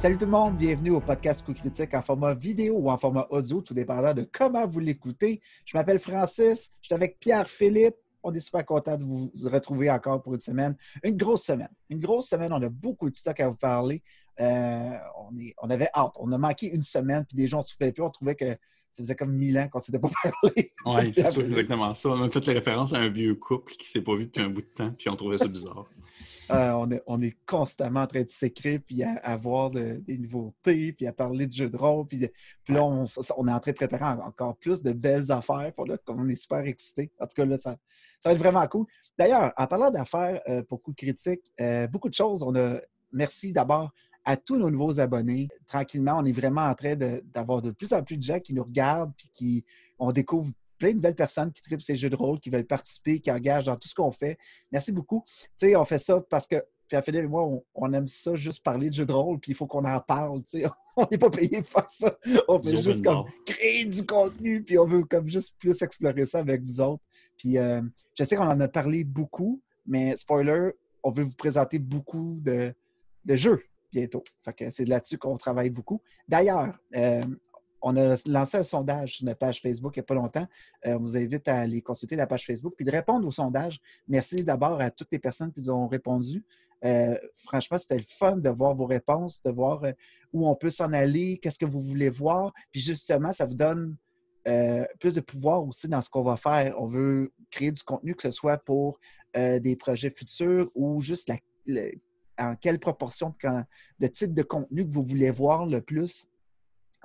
Salut tout le monde, bienvenue au podcast Coup Critique en format vidéo ou en format audio, tout dépendant de comment vous l'écoutez. Je m'appelle Francis, je suis avec Pierre-Philippe. On est super content de vous retrouver encore pour une semaine. Une grosse semaine. On a beaucoup de stock à vous parler. On avait hâte. On a manqué une semaine, puis des gens ne se souvenaient plus. On trouvait que ça faisait comme 1000 ans qu'on ne s'était pas parlé. Oui, c'est ça, exactement ça. On a fait les références à un vieux couple qui ne s'est pas vu depuis un bout de temps, puis on trouvait ça bizarre. On est constamment en train de s'écrire, puis à voir des nouveautés, puis à parler de jeux de rôle. Puis là, on est en train de préparer encore plus de belles affaires. Pour là, on est super excités. En tout cas, là, ça va être vraiment cool. D'ailleurs, en parlant d'affaires pour Coup Critique, beaucoup de choses. Merci d'abord à tous nos nouveaux abonnés. Tranquillement, on est vraiment en train d'avoir de plus en plus de gens qui nous regardent, puis on découvre plein de nouvelles personnes qui trippent ces jeux de rôle, qui veulent participer, qui engagent dans tout ce qu'on fait. Merci beaucoup. Tu sais, on fait ça parce que Pierre-Philippe et moi, on aime ça juste parler de jeux de rôle, puis il faut qu'on en parle. Tu sais. On n'est pas payé pour faire ça. On fait juste comme créer du contenu, puis on veut comme juste plus explorer ça avec vous autres. Puis je sais qu'on en a parlé beaucoup, mais spoiler, on veut vous présenter beaucoup de jeux bientôt. Fait que c'est là-dessus qu'on travaille beaucoup. D'ailleurs, on a lancé un sondage sur notre page Facebook il n'y a pas longtemps. On vous invite à aller consulter la page Facebook puis de répondre au sondage. Merci d'abord à toutes les personnes qui nous ont répondu. Franchement, c'était le fun de voir vos réponses, de voir où on peut s'en aller, qu'est-ce que vous voulez voir. Puis justement, ça vous donne plus de pouvoir aussi dans ce qu'on va faire. On veut créer du contenu, que ce soit pour des projets futurs ou juste en quelle proportion de type de contenu que vous voulez voir le plus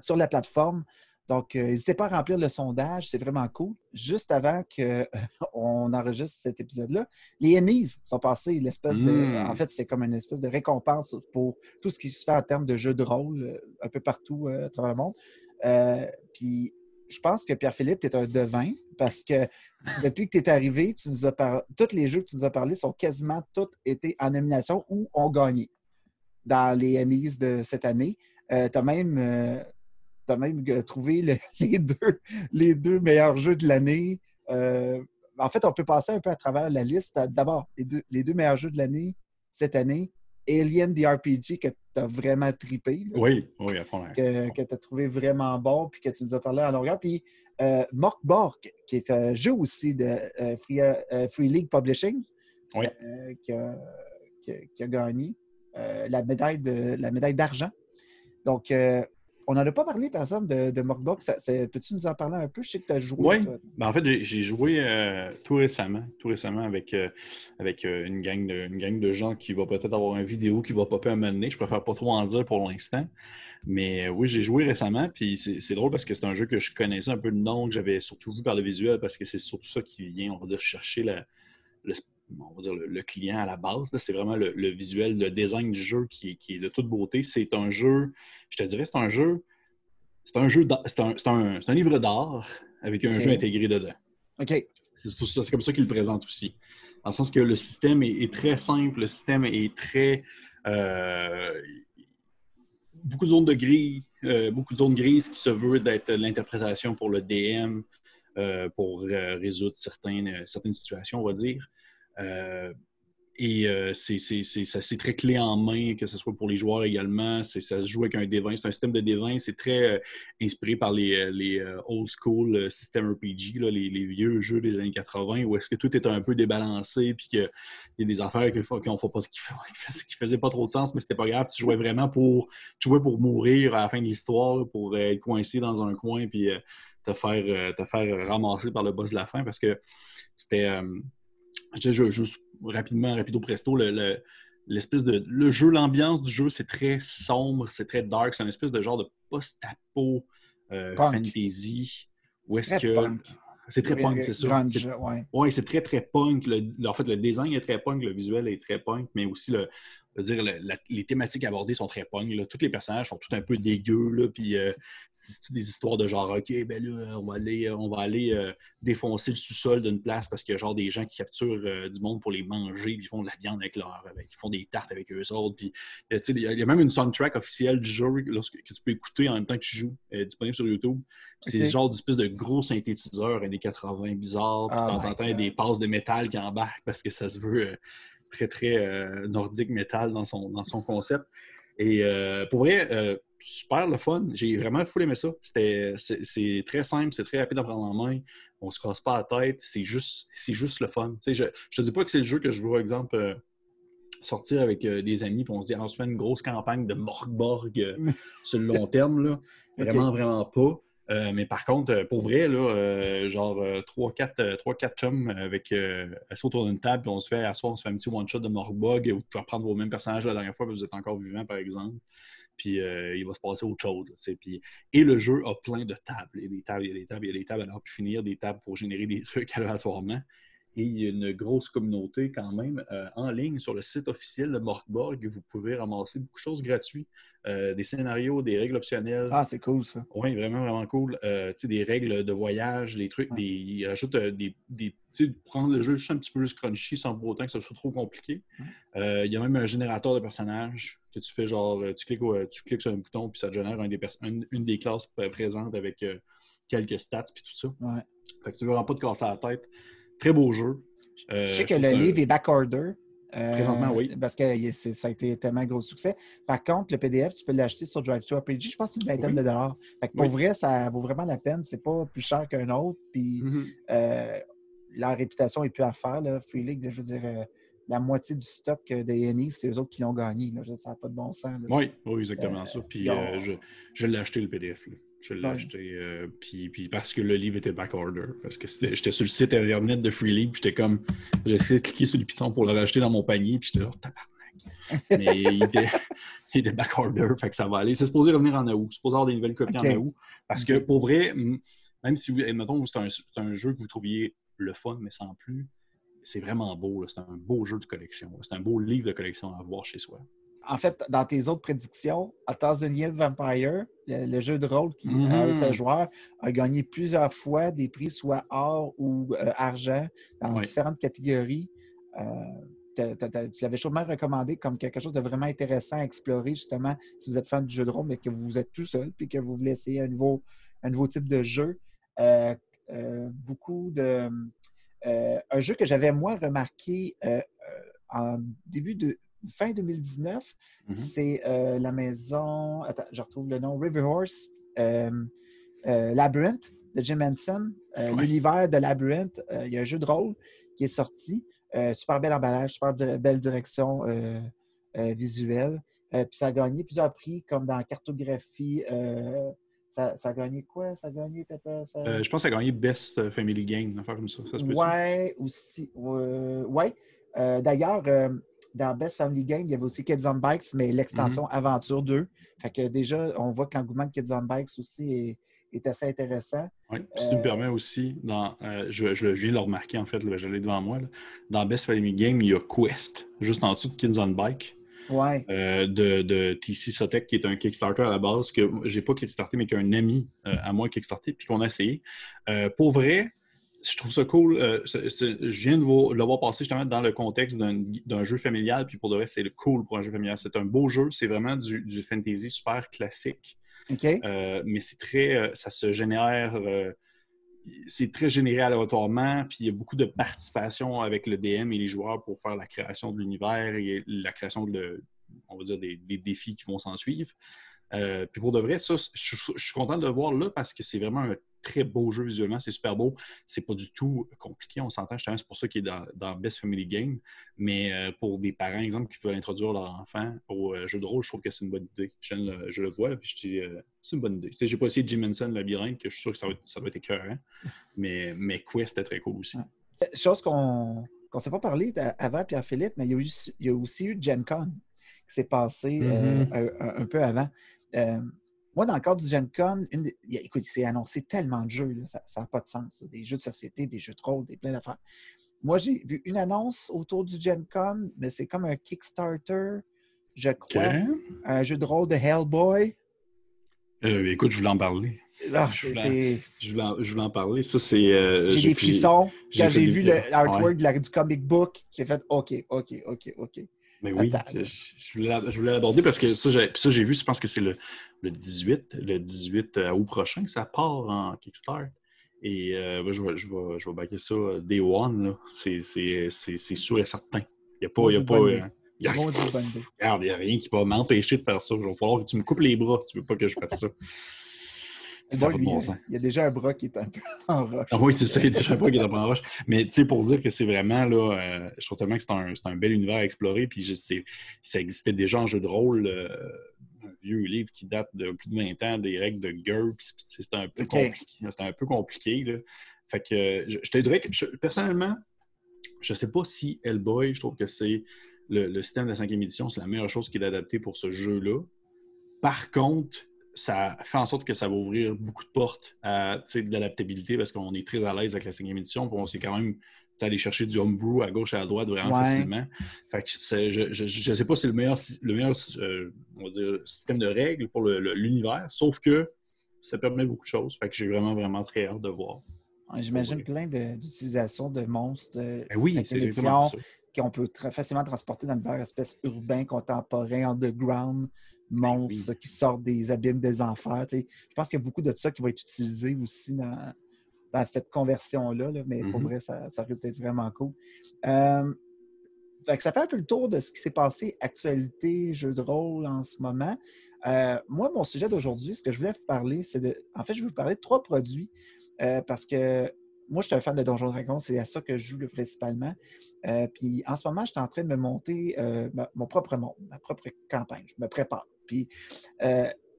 sur la plateforme. Donc, n'hésitez pas à remplir le sondage, c'est vraiment cool. Juste avant qu'on enregistre cet épisode-là, les Ennies sont passés, en fait, c'est comme une espèce de récompense pour tout ce qui se fait en termes de jeux de rôle un peu partout à travers le monde. Puis, je pense que Pierre-Philippe, tu es un devin parce que depuis que tu es arrivé, tous les jeux que tu nous as parlé sont quasiment tous été en nomination ou ont gagné dans les Ennies de cette année. Tu as même trouvé les deux meilleurs jeux de l'année. En fait, on peut passer un peu à travers la liste. D'abord, les deux meilleurs jeux de l'année cette année. Alien the RPG que tu as vraiment trippé. Là, oui, à fond. Que tu as trouvé vraiment bon puis que tu nous as parlé en longueur. Puis Mörk Borg, qui est un jeu aussi de Free League Publishing, qui a gagné la médaille d'argent. Donc, on n'en a pas parlé, par exemple, de Mörk Borg. Peux-tu nous en parler un peu? Je sais que tu as joué. Oui, en fait, j'ai joué tout récemment avec une gang de gens qui va peut-être avoir une vidéo qui va popper un moment donné. Je préfère pas trop en dire pour l'instant. Mais oui, j'ai joué récemment, puis c'est drôle parce que c'est un jeu que je connaissais un peu de nom, que j'avais surtout vu par le visuel, parce que c'est surtout ça qui vient, on va dire, chercher le client à la base. Là, c'est vraiment le visuel, le design du jeu qui est de toute beauté. C'est un jeu, je te dirais, c'est un livre d'art avec un jeu intégré dedans. OK. C'est comme ça qu'il le présente aussi. Dans le sens que le système est très simple, le système est très... beaucoup de zones de gris, beaucoup de zones grises qui se veut d'être l'interprétation pour le DM, pour résoudre certaines situations, on va dire. C'est très clé en main, que ce soit pour les joueurs également. Ça se joue avec un D20. C'est un système de D20. C'est très inspiré par les old school system RPG, là, les vieux jeux des années 80, où est-ce que tout est un peu débalancé, puis qu'il y a des affaires qui faisaient pas trop de sens, mais c'était pas grave. Tu jouais pour mourir à la fin de l'histoire, pour être coincé dans un coin, puis te faire ramasser par le boss de la fin, parce que c'était... Juste rapidement, rapido presto, l'espèce de... Le jeu, l'ambiance du jeu, c'est très sombre, c'est très dark, c'est une espèce de genre de post-apo fantasy. Où est-ce que... Punk. C'est très punk, c'est ça. Grunge, ouais, c'est très, très punk. En fait, le design est très punk, le visuel est très punk, mais aussi les thématiques abordées sont très punk. Là. Tous les personnages sont tout un peu dégueux, là, puis c'est toutes des histoires de genre, OK, ben là, on va aller défoncer le sous-sol d'une place parce qu'il y a genre des gens qui capturent du monde pour les manger, puis ils font de la viande ils font des tartes avec eux autres, puis il y a même une soundtrack officielle du jeu que tu peux écouter en même temps que tu joues, disponible sur YouTube. C'est le genre d'espèce de gros synthétiseur années 80 bizarre, puis de temps en temps, il y a des passes de métal qui embarquent parce que ça se veut très, très nordique métal dans son concept. Et pour vrai, super le fun. J'ai vraiment full aimé ça. C'est très simple, c'est très rapide à prendre en main. On se casse pas la tête. C'est juste le fun. Tu sais, je te dis pas que c'est le jeu que je veux, par exemple, sortir avec des amis, puis on se dit, ah, on se fait une grosse campagne de Morgborg sur le long terme, là. OK. Vraiment, vraiment pas. Mais par contre, pour vrai, là, genre 3-4 chums assis autour d'une table, puis on se fait asseoir, on se fait un petit one-shot de Morgborg. Vous pouvez reprendre vos mêmes personnages la dernière fois, parce que vous êtes encore vivant, par exemple. Puis il va se passer autre chose. Et le jeu a plein de tables. Il y a des tables, il y a des tables, il y a des tables à leur pu finir, des tables pour générer des trucs aléatoirement. Et il y a une grosse communauté quand même en ligne sur le site officiel de Morkborg. Vous pouvez ramasser beaucoup de choses gratuites, des scénarios, des règles optionnelles. Ah, c'est cool, ça. Oui, vraiment, vraiment cool. Des règles de voyage, des trucs, Ouais. ils rajoutent prendre le jeu juste un petit peu plus crunchy sans pour autant que ce soit trop compliqué. Il y a même un générateur de personnages que tu fais genre, tu cliques sur un bouton puis ça te génère une des classes présentes avec quelques stats puis tout ça. Ouais. Fait que tu ne veux vraiment pas te casser la tête. Très beau jeu. Je sais que trouve le que livre est backorder. Présentement, oui. Parce que ça a été tellement gros succès. Par contre, le PDF, tu peux l'acheter sur DriveThru-RPG. Je pense que c'est une vingtaine de dollars. Fait que pour vrai, ça vaut vraiment la peine. C'est pas plus cher qu'un autre. Puis leur réputation est plus à faire. Là. Free League, je veux dire, la moitié du stock de Enix, c'est eux autres qui l'ont gagné. Là. Ça n'a pas de bon sens. Là. Oui, exactement ça. Puis je l'ai acheté le PDF. Là. Je l'ai acheté. Puis parce que le livre était backorder. Parce que j'étais sur le site internet de Free League. Puis j'étais comme. J'ai essayé de cliquer sur le piton pour le racheter dans mon panier. Puis j'étais là, tabarnak. Mais il était backorder. Fait que ça va aller. C'est supposé revenir en août. C'est supposé avoir des nouvelles copies en août. Parce que pour vrai, même si, admettons, c'est un jeu que vous trouviez le fun, mais sans plus, c'est vraiment beau. Là. C'est un beau jeu de collection. Là. C'est un beau livre de collection à avoir chez soi. En fait, dans tes autres prédictions, Thousand Vampire, le jeu de rôle qui a un seul joueur, a gagné plusieurs fois des prix, soit or ou argent, dans différentes catégories. Tu l'avais sûrement recommandé comme quelque chose de vraiment intéressant à explorer, justement, si vous êtes fan du jeu de rôle, mais que vous êtes tout seul puis que vous voulez essayer un nouveau type de jeu. Beaucoup de... un jeu que j'avais, moi, remarqué en fin 2019, c'est la maison... Attends, je retrouve le nom. River Horse Labyrinth de Jim Henson. L'univers de Labyrinth. Il y a un jeu de rôle qui est sorti. Super bel emballage, super belle direction visuelle. Puis ça a gagné plusieurs prix, comme dans cartographie. Ça a gagné quoi? Ça a gagné... je pense que ça a gagné Best Family Game, une affaire comme ça. Ça se peut-tu? Ouais, aussi. Ouais. D'ailleurs, dans Best Family Game, il y avait aussi Kids on Bikes, mais l'extension Aventure 2. Fait que déjà, on voit que l'engouement de Kids on Bikes aussi est assez intéressant. Oui, si tu me permets aussi, je viens de le remarquer en fait, là, je l'ai devant moi. Là. Dans Best Family Game, il y a Quest, juste en dessous de Kids on Bike. Ouais. De TC Sotek, qui est un Kickstarter à la base, que j'ai pas kickstarté, mais qu'un ami à moi a kickstarté, puis qu'on a essayé. Pour vrai, je trouve ça cool. Je viens de le voir passer justement dans le contexte d'un jeu familial, puis pour de vrai, c'est cool pour un jeu familial. C'est un beau jeu, c'est vraiment du fantasy super classique. Okay. Mais c'est très... ça se génère... c'est très généré aléatoirement, puis il y a beaucoup de participation avec le DM et les joueurs pour faire la création de l'univers et la création on va dire, des défis qui vont s'en suivre. Puis pour de vrai, ça, je suis content de le voir là parce que c'est vraiment un très beau jeu visuellement, c'est super beau. C'est pas du tout compliqué, on s'entend, justement, c'est pour ça qu'il est dans Best Family Game. Mais pour des parents, exemple, qui veulent introduire leur enfant au jeu de rôle, je trouve que c'est une bonne idée. Je le vois, là, puis je dis, c'est une bonne idée. Tu sais, j'ai pas essayé Jim Henson Labyrinthe, que je suis sûr que ça doit être écœurant. Mais Quest était très cool aussi. Ouais. Chose qu'on ne s'est pas parlé avant, Pierre-Philippe, mais il y a aussi eu Gen Con qui s'est passé un peu avant. Moi, dans le cadre du Gen Con, écoute, il s'est annoncé tellement de jeux, là, ça n'a pas de sens. Des jeux de société, des jeux de rôle, plein d'affaires. Moi, j'ai vu une annonce autour du Gen Con, mais c'est comme un Kickstarter, je crois. Okay. Un jeu de rôle de Hellboy. Écoute, je voulais en parler. Ah, je voulais en parler. Ça, c'est. J'ai des frissons. Quand j'ai vu l'artwork du comic book, j'ai fait OK. Mais oui, je voulais l'aborder parce que ça, j'ai vu, je pense que c'est le 18 août prochain, ça part en Kickstarter. Et je vais backer ça Day One. Là. C'est sûr et certain. Il n'y a Maudit bonne idée. Regarde, il n'y a rien qui va m'empêcher de faire ça. Il va falloir que tu me coupes les bras si tu veux pas que je fasse ça. Ça Bon, va de lui, bon sens. il y a déjà un bras qui est un peu en roche. Ah oui, c'est ça, il y a déjà pas qui est en roche. Mais tu sais, pour dire que c'est vraiment, là, je trouve tellement que c'est un bel univers à explorer. Puis ça existait déjà en jeu de rôle, un vieux livre qui date de plus de 20 ans, des règles de GURPS. Puis c'était un peu compliqué. C'était un peu compliqué, là. Fait que je te dirais que, personnellement, je sais pas si Hellboy, je trouve que c'est le système de la 5e édition, c'est la meilleure chose qui est adaptée pour ce jeu-là. Par contre, ça fait en sorte que ça va ouvrir beaucoup de portes à de l'adaptabilité parce qu'on est très à l'aise avec la 5e édition. Puis on sait quand même aller chercher du homebrew à gauche et à droite vraiment facilement. Fait que je ne sais pas si c'est le meilleur on va dire, système de règles pour l'univers, sauf que ça permet beaucoup de choses. Fait que j'ai vraiment, vraiment très hâte de voir. J'imagine plein d'utilisation de monstres de 5e édition qu'on peut très facilement transporter dans l'univers espèce urbain, contemporain, underground, monstres qui sortent des abîmes des enfers. Je pense qu'il y a beaucoup de ça qui va être utilisé aussi dans cette conversion-là, là, mais pour vrai, ça risque d'être vraiment cool. Fait que ça fait un peu le tour de ce qui s'est passé, actualité, jeux de rôle en ce moment. Moi, mon sujet d'aujourd'hui, ce que je voulais vous parler, je vais vous parler de 3 produits parce que moi, je suis un fan de Donjons & Dragons, c'est à ça que je joue principalement. Puis en ce moment, je suis en train de me monter mon propre monde, ma propre campagne. Je me prépare. Puis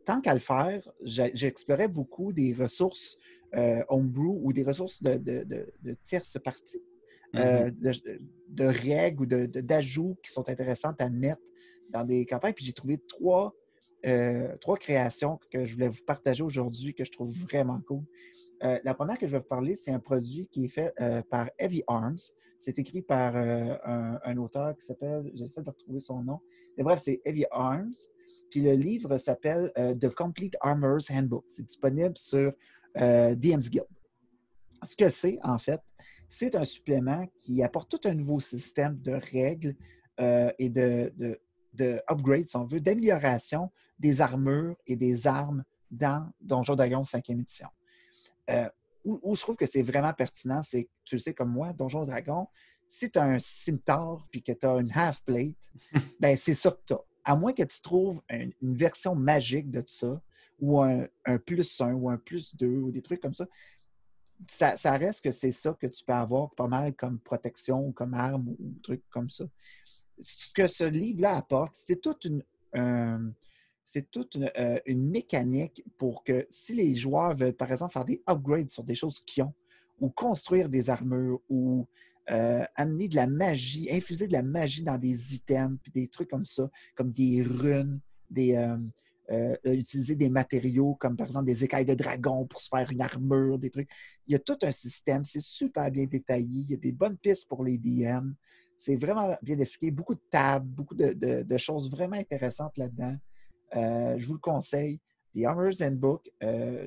tant qu'à le faire, j'explorais beaucoup des ressources homebrew ou des ressources de tierces parties. De règles ou d'ajouts qui sont intéressantes à mettre dans des campagnes. Puis j'ai trouvé trois créations que je voulais vous partager aujourd'hui que je trouve vraiment cool. La première que je vais vous parler, c'est un produit qui est fait par Heavy Arms. C'est écrit par un auteur qui s'appelle, j'essaie de retrouver son nom, mais bref, c'est Heavy Arms. Puis le livre s'appelle The Complete Armorer's Handbook. C'est disponible sur DM's Guild. Ce que c'est, en fait, c'est un supplément qui apporte tout un nouveau système de règles et de upgrade, si on veut, d'amélioration des armures et des armes dans Donjons & Dragons 5e édition. Où je trouve que c'est vraiment pertinent, c'est que tu le sais comme moi, Donjons & Dragons, si tu as un scimitar et que tu as une half-plate, ben c'est ça que tu as. À moins que tu trouves une version magique de ça, ou un +1 ou un +2 ou des trucs comme ça, ça reste que c'est ça que tu peux avoir pas mal comme protection ou comme arme ou trucs comme ça. Ce que ce livre-là apporte, c'est toute une mécanique pour que si les joueurs veulent, par exemple, faire des upgrades sur des choses qu'ils ont, ou construire des armures, ou amener de la magie, infuser de la magie dans des items, puis des trucs comme ça, comme des runes, utiliser des matériaux comme par exemple des écailles de dragon pour se faire une armure, des trucs. Il y a tout un système, c'est super bien détaillé, il y a des bonnes pistes pour les DM. C'est vraiment bien expliqué, beaucoup de tables, beaucoup de choses vraiment intéressantes là-dedans. Je vous le conseille. The Armorer's Handbook,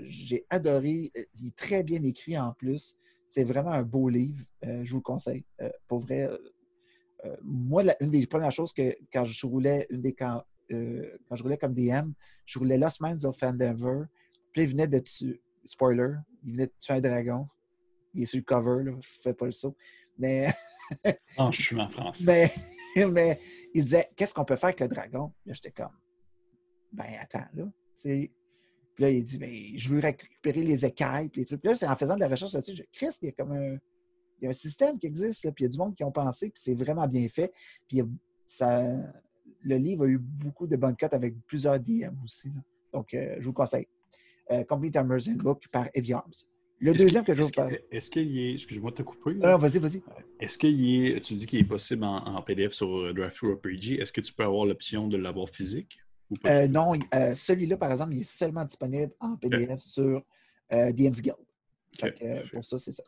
j'ai adoré. Il est très bien écrit en plus. C'est vraiment un beau livre. Je vous le conseille. Pour vrai, moi, une des premières choses que quand je roulais, quand je roulais comme DM, je roulais Lost Mines of Endeavor. Puis il venait de tuer, spoiler, il venait de tuer un dragon. Il est sur le cover, là, je ne fais pas le saut. Mais. Oh, je suis en France. mais il disait, qu'est-ce qu'on peut faire avec le dragon? Là, j'étais comme, ben attends, là. Puis là, il dit, ben, je veux récupérer les écailles, puis les trucs. Puis là, c'est en faisant de la recherche là-dessus, je dis, Christ, il y a comme il y a un système qui existe, là, puis il y a du monde qui ont pensé, puis c'est vraiment bien fait. Puis le livre a eu beaucoup de bonnes cotes avec plusieurs DM aussi. Là. Donc, je vous conseille. Complete Armorer's Handbook par Heavy Arms. Le deuxième que je vais vous parler. Est-ce qu'il est. Excuse-moi de te couper. Non, vas-y. Est-ce qu'il est. Tu dis qu'il est possible en PDF sur DriveThruRPG. Est-ce que tu peux avoir l'option de l'avoir physique? Ou pas non, celui-là, par exemple, il est seulement disponible en PDF sur DM's Guild. Pour ça, c'est ça.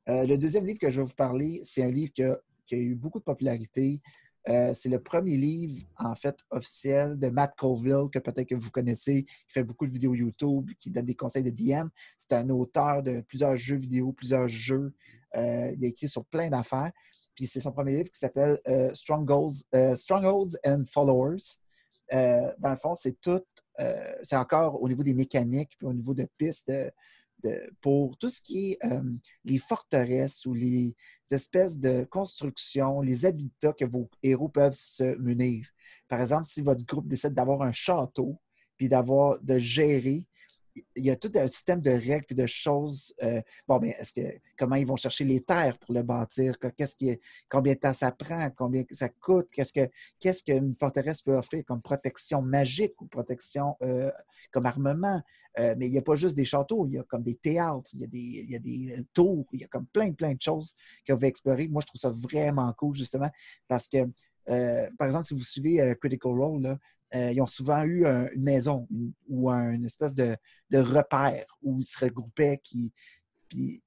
Le deuxième livre que je vais vous parler, c'est un livre qui a eu beaucoup de popularité. C'est le premier livre, en fait, officiel de Matt Colville, que peut-être que vous connaissez, qui fait beaucoup de vidéos YouTube, qui donne des conseils de DM. C'est un auteur de plusieurs jeux vidéo, plusieurs jeux. Il a écrit sur plein d'affaires. Puis c'est son premier livre qui s'appelle Strongholds and Followers. Dans le fond, c'est tout. C'est encore au niveau des mécaniques, puis au niveau de pistes pour tout ce qui est les forteresses ou les espèces de constructions, les habitats que vos héros peuvent se munir. Par exemple, si votre groupe décide d'avoir un château, puis de gérer, il y a tout un système de règles et de choses. Mais comment ils vont chercher les terres pour le bâtir? Combien de temps ça prend? Combien ça coûte? Qu'est-ce qu'une forteresse peut offrir comme protection magique ou protection comme armement? Mais il n'y a pas juste des châteaux, il y a comme des théâtres, il y a des tours, il y a comme plein de choses qu'on veut explorer. Moi, je trouve ça vraiment cool, justement, parce que, par exemple, si vous suivez Critical Role, là, ils ont souvent eu une maison ou une espèce de repère où ils se regroupaient. Puis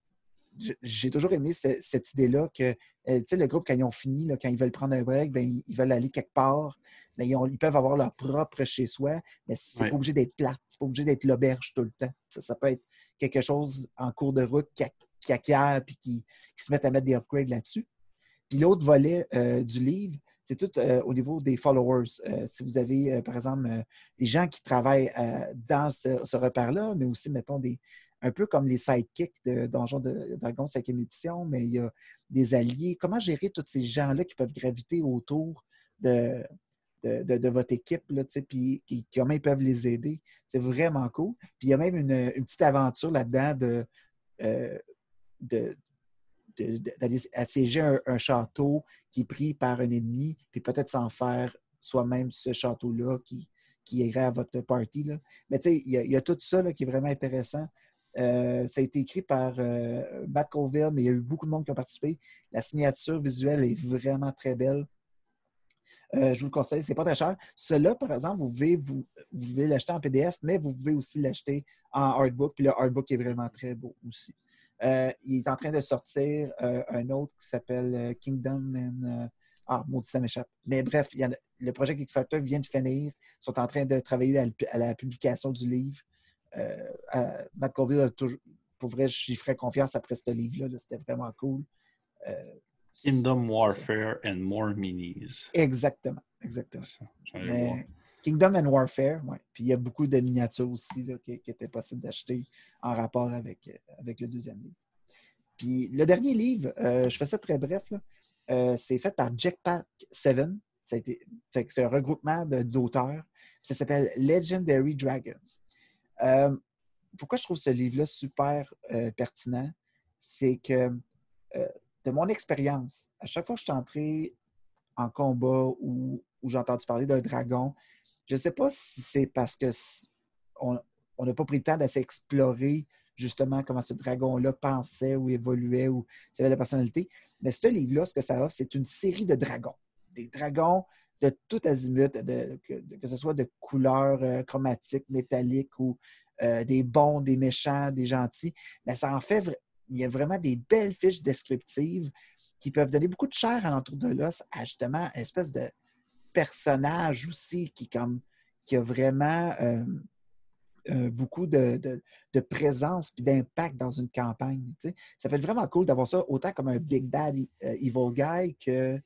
j'ai toujours aimé cette idée-là que le groupe, quand ils ont fini, là, quand ils veulent prendre un break, ben, ils veulent aller quelque part. Mais ils peuvent avoir leur propre chez-soi, mais c'est pas obligé d'être plate. C'est pas obligé d'être l'auberge tout le temps. Ça peut être quelque chose en cours de route qui acquiert et qui se mettent à mettre des upgrades là-dessus. Puis l'autre volet du livre, c'est tout au niveau des followers. Si vous avez, par exemple, des gens qui travaillent dans ce repère-là, mais aussi, mettons, un peu comme les sidekicks de Donjons de Dragons 5e édition, mais il y a des alliés. Comment gérer tous ces gens-là qui peuvent graviter autour de votre équipe, là, puis comment ils peuvent les aider? C'est vraiment cool. Puis il y a même une petite aventure là-dedans d'aller assiéger un château qui est pris par un ennemi, puis peut-être s'en faire soi-même ce château-là qui irait à votre party. Là. Mais tu sais, il y a tout ça là, qui est vraiment intéressant. Ça a été écrit par Matt Colville, mais il y a eu beaucoup de monde qui ont participé. La signature visuelle est vraiment très belle. Je vous le conseille, c'est pas très cher. Celui-là, par exemple, vous pouvez l'acheter en PDF, mais vous pouvez aussi l'acheter en artbook. Puis le artbook est vraiment très beau aussi. Il est en train de sortir un autre qui s'appelle Kingdom and... maudit, ça m'échappe. Mais bref, le projet Kickstarter vient de finir. Ils sont en train de travailler à la publication du livre. Matt Colville, pour vrai, j'y ferais confiance après ce livre-là. Là. C'était vraiment cool. Kingdom Warfare and More Minis. Exactement. Kingdom and Warfare, oui. Puis il y a beaucoup de miniatures aussi là, qui étaient possibles d'acheter en rapport avec le deuxième livre. Puis le dernier livre, je fais ça très bref, là, c'est fait par Jetpack 7. C'est un regroupement d'auteurs. Ça s'appelle Legendary Dragons. Pourquoi je trouve ce livre-là super pertinent? C'est que de mon expérience, à chaque fois que je suis entré en combat ou j'ai entendu parler d'un dragon, je ne sais pas si c'est parce qu'on n'a pas pris le temps d'assez explorer justement comment ce dragon-là pensait ou évoluait ou s'il avait de la personnalité. Mais ce livre-là, ce que ça offre, c'est une série de dragons. Des dragons de tout azimut, que ce soit de couleurs chromatiques, métalliques ou des bons, des méchants, des gentils. Mais ça en fait il y a vraiment des belles fiches descriptives qui peuvent donner beaucoup de chair à l'entour de l'os à justement une espèce de personnage aussi qui a vraiment beaucoup de présence et d'impact dans une campagne. T'sais. Ça peut être vraiment cool d'avoir ça autant comme un Big Bad Evil Guy que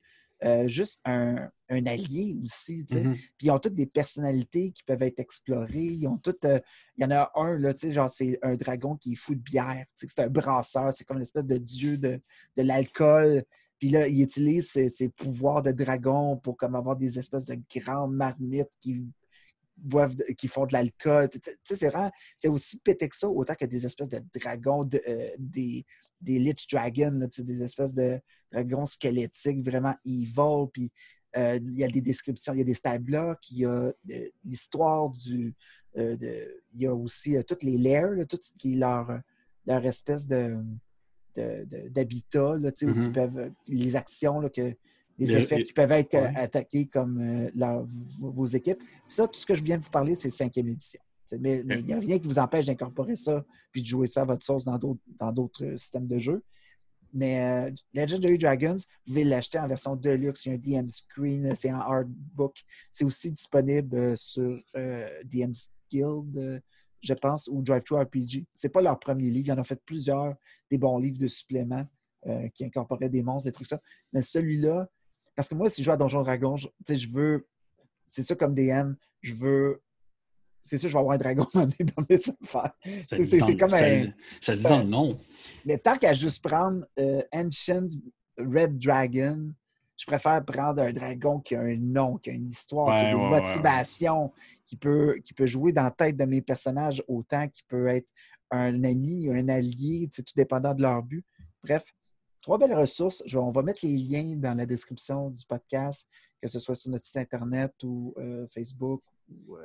juste un allié aussi. Mm-hmm. Puis ils ont toutes des personnalités qui peuvent être explorées. Ils ont toutes. Il y en a un, là, genre c'est un dragon qui est fou de bière. C'est un brasseur, c'est comme une espèce de dieu de l'alcool. Puis là, il utilise ses pouvoirs de dragon pour comme avoir des espèces de grandes marmites qui font de l'alcool. C'est aussi pété que ça, autant que des espèces de dragons, des Lich Dragons, là, des espèces de dragons squelettiques vraiment evil. Puis il y a des descriptions, il y a des stat blocks, il y a l'histoire il y a aussi toutes les layers, là, tout ce qui est leur espèce d'habitat, là, où ils peuvent, les actions là, les effets qui peuvent être attaqués comme vos équipes. Ça, tout ce que je viens de vous parler, c'est 5e édition. Mais il n'y a rien qui vous empêche d'incorporer ça puis de jouer ça à votre sauce dans d'autres systèmes de jeu. Mais Legendary Dragons, vous pouvez l'acheter en version Deluxe. Il y a un DM Screen, c'est en artbook. C'est aussi disponible sur DM's Guild, je pense, ou Drive-Thru RPG. C'est pas leur premier livre. Ils en ont fait plusieurs, des bons livres de suppléments qui incorporaient des monstres, des trucs ça. Mais celui-là, parce que moi, si je joue à Donjons Dragons, je veux, c'est ça comme DM, je veux c'est sûr, je vais avoir un dragon à mener dans mes affaires. C'est comme ça dit dans le nom. Mais tant qu'à juste prendre Ancient Red Dragon, je préfère prendre un dragon qui a un nom, qui a une histoire, qui a des motivations, qui peut jouer dans la tête de mes personnages autant qu'il peut être un ami, un allié, tout dépendant de leur but. Bref, 3 belles ressources. On va mettre les liens dans la description du podcast, que ce soit sur notre site Internet ou Facebook ou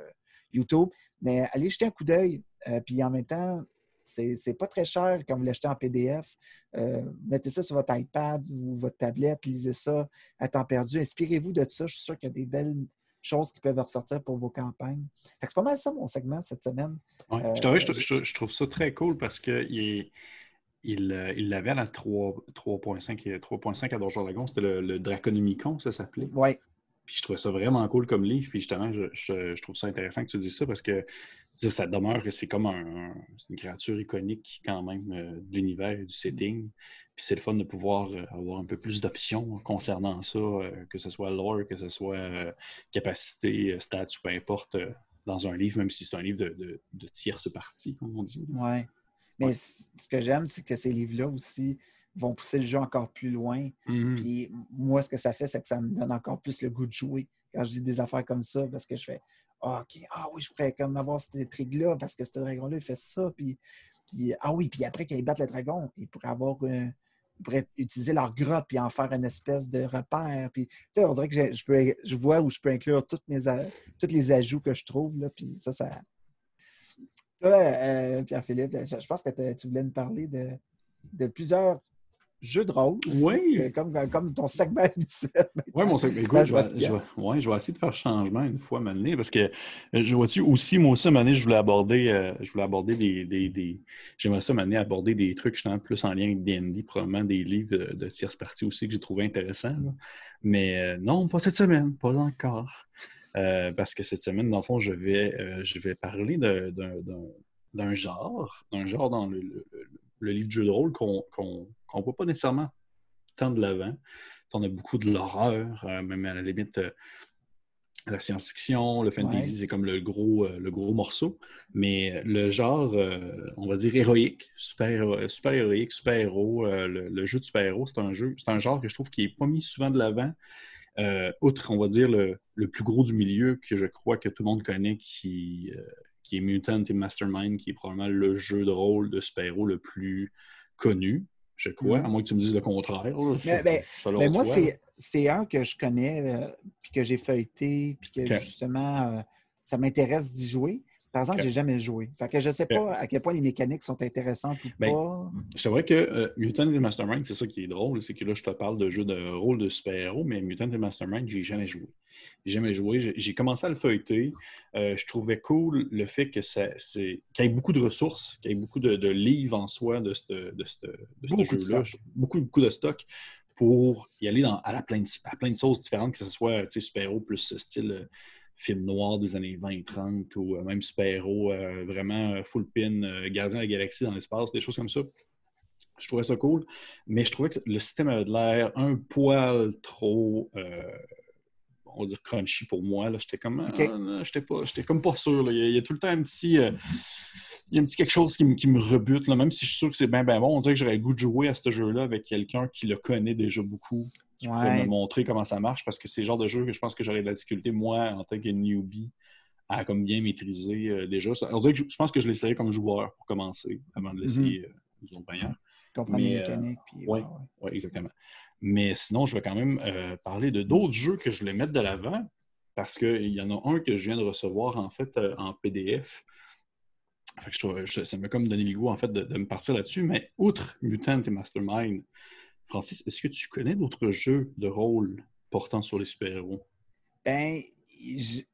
YouTube. Mais allez jeter un coup d'œil. Puis en même temps, c'est pas très cher quand vous l'achetez en PDF. Mettez ça sur votre iPad ou votre tablette, lisez ça à temps perdu. Inspirez-vous de ça. Je suis sûr qu'il y a des belles choses qui peuvent ressortir pour vos campagnes. Fait que c'est pas mal ça, mon segment, cette semaine. Ouais. Je trouve ça très cool parce qu'il l'avait à la 3.5 à Donjons Dragons. C'était le Draconomicon, ça s'appelait. Oui. Puis je trouvais ça vraiment cool comme livre. Puis justement, je trouve ça intéressant que tu dises ça parce que ça demeure que c'est comme c'est une créature iconique quand même de l'univers et du setting. Puis c'est le fun de pouvoir avoir un peu plus d'options concernant ça, que ce soit lore, que ce soit capacité, stats ou peu importe, dans un livre, même si c'est un livre de tierce partie, comme on dit. Oui. Mais ce que j'aime, c'est que ces livres-là aussi vont pousser le jeu encore plus loin. Mm-hmm. Puis moi, ce que ça fait, c'est que ça me donne encore plus le goût de jouer quand je dis des affaires comme ça, parce que je fais OK, oui, je pourrais comme avoir cette intrigue-là, parce que ce dragon-là, il fait ça. Puis oui, puis après qu'ils battent le dragon, ils pourraient utiliser leur grotte puis en faire une espèce de repère. Puis, on dirait que je vois où je peux inclure tous les ajouts que je trouve. Là, puis ça. Toi, Pierre-Philippe, je pense que tu voulais me parler de plusieurs jeux de rôle aussi, oui. Comme ton segment habituel. Oui, mon segment. Écoute, je vais essayer de faire changement une fois maintenant parce que je vois-tu aussi, moi aussi, à un moment donné, je voulais aborder j'aimerais ça m'amener à aborder des trucs justement plus en lien avec D&D, probablement des livres de tierce partie aussi que j'ai trouvé intéressants. Là. Mais non, pas cette semaine, pas encore. Parce que cette semaine, dans le fond, je vais parler d'un genre dans le livre de jeu de rôle qu'on ne voit pas nécessairement tant de l'avant. On a beaucoup de l'horreur, même à la limite la science-fiction, le fantasy, c'est comme le gros morceau. Mais le genre, on va dire héroïque, super héroïque, super-héros, le jeu de super-héros, c'est un genre que je trouve qui n'est pas mis souvent de l'avant. Outre, on va dire, le plus gros du milieu que je crois que tout le monde connaît, qui est Mutant et Mastermind, qui est probablement le jeu de rôle de super-héros le plus connu, je crois, à moins que tu me dises le contraire. Mais moi, c'est un que je connais, puis que j'ai feuilleté, puis que justement, ça m'intéresse d'y jouer. Par exemple, j'ai jamais joué. Fait que je ne sais pas à quel point les mécaniques sont intéressantes ou pas. Je t'avouerais que Mutant et Mastermind, c'est ça qui est drôle, c'est que là, je te parle de jeu de rôle de super-héros, mais Mutant et Mastermind, j'ai jamais joué. J'ai commencé à le feuilleter. Je trouvais cool le fait que qu'il y ait beaucoup de ressources, qu'il y ait beaucoup de livres en soi de ce jeu-là. Beaucoup de stock pour y aller à plein de sauces différentes, que ce soit super-héros plus style film noir des années 20-30 ou même super-héros vraiment full pin, gardien de la galaxie dans l'espace, des choses comme ça. Je trouvais ça cool, mais je trouvais que le système avait de l'air un poil trop... on va dire crunchy pour moi. Là. J'étais comme j'étais comme pas sûr. Là. Il y a tout le temps un petit quelque chose qui me rebute. Là. Même si je suis sûr que c'est bien bon, on dirait que j'aurais le goût de jouer à ce jeu-là avec quelqu'un qui le connaît déjà beaucoup, qui pourrait me montrer comment ça marche, parce que c'est le genre de jeu que je pense que j'aurais de la difficulté, moi, en tant que newbie, à comme bien maîtriser déjà. On dirait que je pense que je l'essayerais comme joueur pour commencer, avant de l'essayer d'une autre manière. Comprendre les mécaniques. Oui, exactement. Mais sinon, je vais quand même parler de d'autres jeux que je voulais mettre de l'avant, parce qu'il y en a un que je viens de recevoir, en fait, en PDF. Fait que ça m'a comme donné le goût, en fait, de me partir là-dessus. Mais outre Mutant et Mastermind, Francis, est-ce que tu connais d'autres jeux de rôle portant sur les super-héros? Ben, il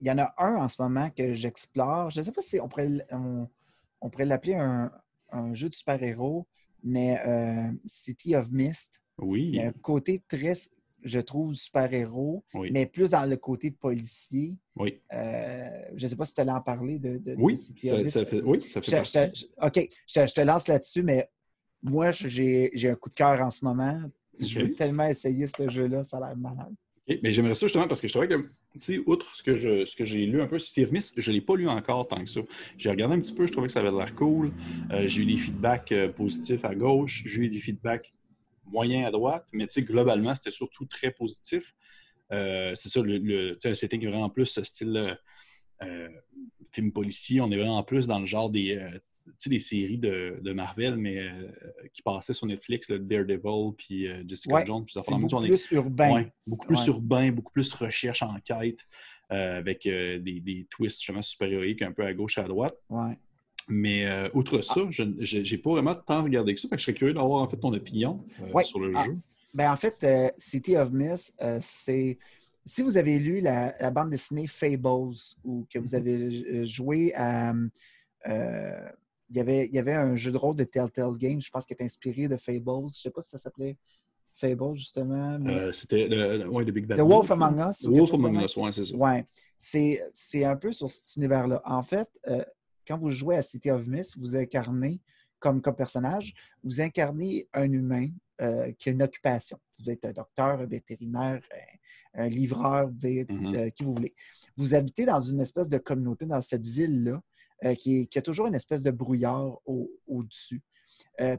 y en a un en ce moment que j'explore. Je ne sais pas si on pourrait l'appeler un jeu de super-héros, mais City of Mist. Oui. Il y a un côté très, je trouve, super-héros, mais plus dans le côté policier. Oui. Je ne sais pas si tu allais en parler de City of Mist. Ça fait partie. OK, je te lance là-dessus, mais moi, j'ai un coup de cœur en ce moment. Je veux tellement essayer ce jeu-là, ça a l'air malade. Mais j'aimerais ça justement parce que je trouvais que, tu sais, outre ce que j'ai lu un peu sur Steve Smith, je ne l'ai pas lu encore tant que ça. J'ai regardé un petit peu, je trouvais que ça avait l'air cool. J'ai eu des feedbacks positifs à gauche, j'ai eu des feedbacks moyens à droite, mais tu sais, globalement, c'était surtout très positif. C'est ça, tu sais, c'était vraiment plus ce style film policier. On est vraiment plus dans le genre tu sais, des séries de Marvel, mais qui passaient sur Netflix, le Daredevil, puis Jessica Ouais, Jones, puis ça fait c'est la même beaucoup chose. plus urbain. Ouais, beaucoup plus Ouais, urbain, beaucoup plus recherche, enquête, avec des twists justement super-héroïques un peu à gauche et à droite. ouais. Mais outre Ah, ça, je n'ai pas vraiment tant regardé que ça. Fait que je serais curieux d'avoir en fait ton opinion ouais. sur le Ah, jeu. ben, en fait, City of Mist, c'est. Si vous avez lu la bande dessinée Fables ou que vous Mhm. avez joué à. euh, il y avait un jeu de rôle de Telltale Games, je pense, qui est inspiré de Fables. Je ne sais pas si ça s'appelait Fables, justement, mais C'était ouais, The Big The Bad Wolf Wolf, là. Among Us ou quelque Wolf chose de Among même. Us, ouais, c'est ça. Ouais. C'est un peu sur cet univers-là. En fait, quand vous jouez à City of Mist, vous incarnez, comme personnage, vous incarnez un humain qui a une occupation. Vous êtes un docteur, un vétérinaire, un livreur, Mhm. qui vous voulez. Vous habitez dans une espèce de communauté, dans cette ville-là, qui a toujours une espèce de brouillard au-dessus.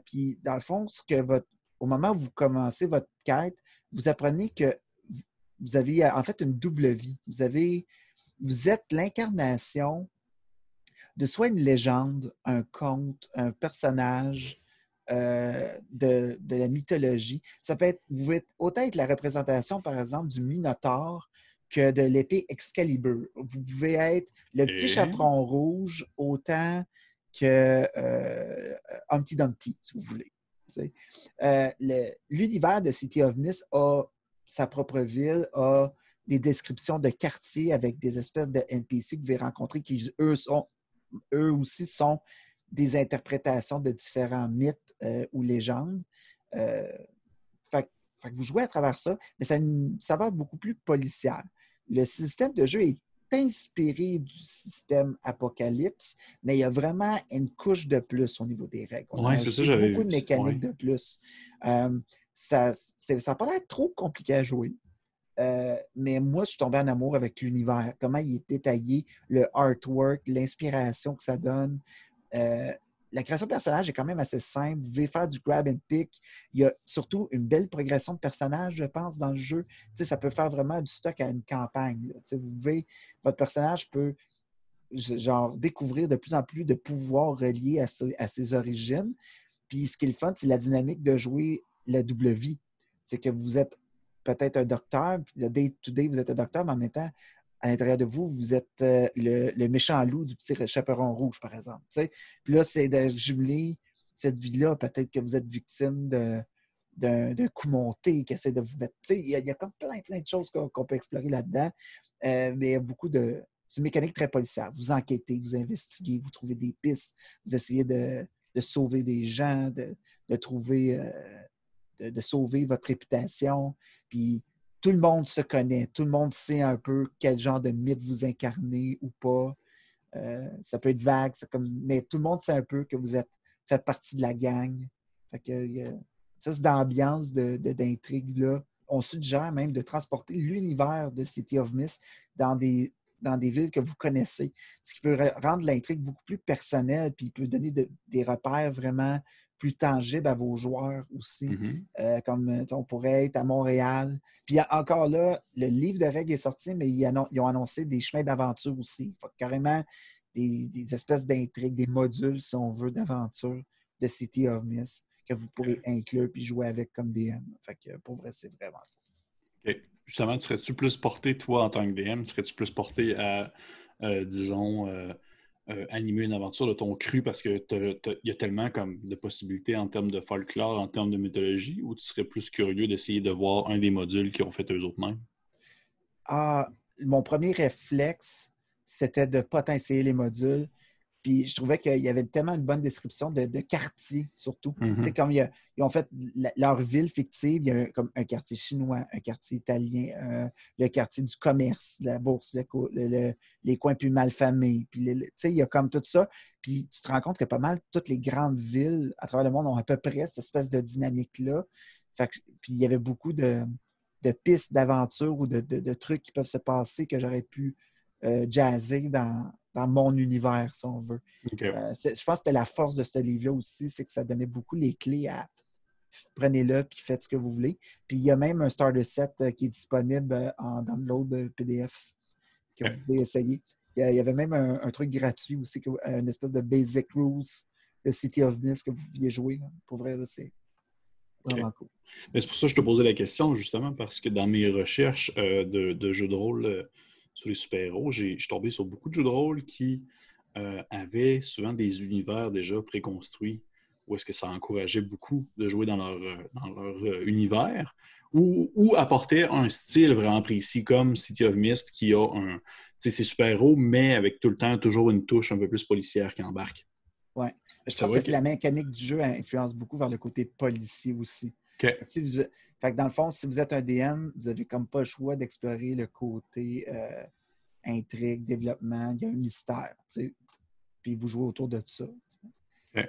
Puis, dans le fond, au moment où vous commencez votre quête, vous apprenez que vous avez en fait une double vie. Vous êtes l'incarnation de soit une légende, un conte, un personnage de la mythologie. Ça peut être, vous pouvez autant être la représentation, par exemple, du Minotaure que de l'épée Excalibur. Vous pouvez être le petit Et... chaperon rouge autant que Humpty Dumpty, si vous voulez. L'univers de City of Mist a sa propre ville, a des descriptions de quartiers avec des espèces de NPC que vous pouvez rencontrer qui, eux aussi, sont des interprétations de différents mythes ou légendes. Euh, fait, fait que vous jouez à travers ça, mais ça va beaucoup plus policière. Le système de jeu est inspiré du système Apocalypse, mais il y a vraiment une couche de plus au niveau des règles. On a Ouais, c'est ça, ajouté j'avais beaucoup vu. de mécaniques Ouais. de plus. Ça n'a pas l'air trop compliqué à jouer. Mais moi, je suis tombé en amour avec l'univers, comment il est détaillé, le artwork, l'inspiration que ça donne. Euh, la création de personnage est quand même assez simple. Vous pouvez faire du grab and pick. Il y a surtout une belle progression de personnages, je pense, dans le jeu. Ça peut faire vraiment du stock à une campagne. Votre personnage peut genre découvrir de plus en plus de pouvoirs reliés à ses origines. Puis ce qui est le fun, c'est la dynamique de jouer la double vie. C'est que vous êtes peut-être un docteur, puis le day-to-day, vous êtes un docteur, mais en même temps, à l'intérieur de vous, vous êtes le méchant loup du petit chaperon rouge, par exemple. T'sais? Puis là, c'est de jumeler cette vie-là. Peut-être que vous êtes victime d'un coup monté qui essaie de vous mettre. Il y a comme plein de choses qu'on peut explorer là-dedans. Mais il y a beaucoup de. C'est une mécanique très policière. Vous enquêtez, vous investiguez, vous trouvez des pistes, vous essayez de sauver des gens, de trouver, de sauver votre réputation. Puis tout le monde se connaît, tout le monde sait un peu quel genre de mythe vous incarnez ou pas. Ça peut être vague, mais tout le monde sait un peu que faites partie de la gang. Fait que, ça, c'est d'ambiance d'intrigue là. On suggère même de transporter l'univers de City of Mist dans des villes que vous connaissez, ce qui peut rendre l'intrigue beaucoup plus personnelle, puis peut donner des repères vraiment plus tangibles à vos joueurs aussi. Mhm. Comme on pourrait être à Montréal. Puis encore là, le livre de règles est sorti, mais ils ont annoncé des chemins d'aventure aussi. Fait que carrément des espèces d'intrigues, des modules, si on veut, d'aventure de City of Mist que vous pourrez inclure puis jouer avec comme DM. Fait que pour vrai, c'est vraiment OK. Justement, serais-tu plus porté, toi, en tant que DM, serais-tu plus porté à, disons, animer une aventure de ton cru parce que il y a tellement comme de possibilités en termes de folklore, en termes de mythologie, ou tu serais plus curieux d'essayer de voir un des modules qu'ils ont fait eux autres mêmes? Ah, mon premier réflexe, c'était de potentialiser les modules. Puis je trouvais qu'il y avait tellement une bonne description de quartiers, surtout. Tu sais, Mhm. comme ils ont fait leur ville fictive, il y a comme un quartier chinois, un quartier italien, le quartier du commerce, la bourse, les coins plus malfamés. Puis, tu sais, il y a comme tout ça. Puis tu te rends compte que pas mal toutes les grandes villes à travers le monde ont à peu près cette espèce de dynamique-là. Puis il y avait beaucoup de pistes d'aventure ou de trucs qui peuvent se passer que j'aurais pu jazzer dans mon univers, si on veut. OK. Je pense que c'était la force de ce livre-là aussi, c'est que ça donnait beaucoup les clés à prenez-le puis faites ce que vous voulez. Puis il y a même un starter set qui est disponible en download PDF que OK. vous pouvez essayer. Il y avait même un truc gratuit aussi, une espèce de Basic Rules de City of Mist que vous pouviez jouer. Là. Pour vrai, là, c'est vraiment OK. cool. Mais c'est pour ça que je te posais la question, justement, parce que dans mes recherches de jeux de rôle sur les super-héros, je suis tombé sur beaucoup de jeux de rôle qui avaient souvent des univers déjà préconstruits, où est-ce que ça encourageait beaucoup de jouer dans leur univers, ou apportait un style vraiment précis, comme City of Mist, qui a c'est super-héros, mais avec tout le temps toujours une touche un peu plus policière qui embarque. Oui. Je C'est pense que vrai que... la mécanique du jeu influence beaucoup vers le côté policier aussi. OK. Fait que dans le fond, si vous êtes un DM, vous n'avez comme pas le choix d'explorer le côté intrigue, développement. Il y a un mystère. T'sais. Puis vous jouez autour de ça. OK.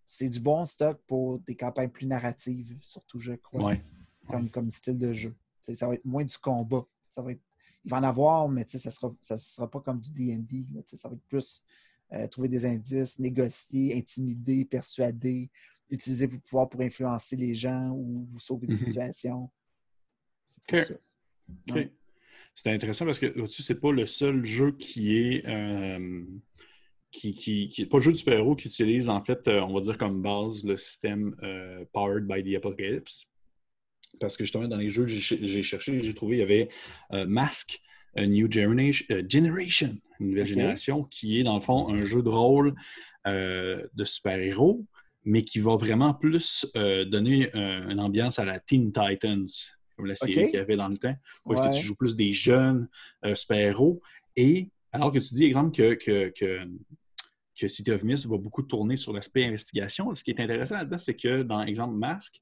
C'est du bon stock pour des campagnes plus narratives, surtout, je crois, Ouais. comme style de jeu. T'sais, ça va être moins du combat. Il va en avoir, mais ça ne sera pas comme du D&D. Là, ça va être plus trouver des indices, négocier, intimider, persuader, utiliser vos pouvoirs pour influencer les gens ou vous sauver de situations. C'est plus ça. OK. Ouais. C'est intéressant parce que vois-tu, c'est pas le seul jeu qui est pas le jeu de super-héros qui utilise en fait, on va dire comme base le système Powered by the Apocalypse. Parce que justement, dans les jeux que j'ai cherché, j'ai trouvé, il y avait Mask, A New Generation, une nouvelle génération, qui est dans le fond un jeu de rôle de super-héros, mais qui va vraiment plus donner une ambiance à la Teen Titans, comme la série qu'il y avait dans le temps, où est-ce que tu joues plus des jeunes super-héros. Et alors que tu dis, exemple, que City of Mist va beaucoup tourner sur l'aspect investigation, ce qui est intéressant là-dedans, c'est que dans, exemple, Mask,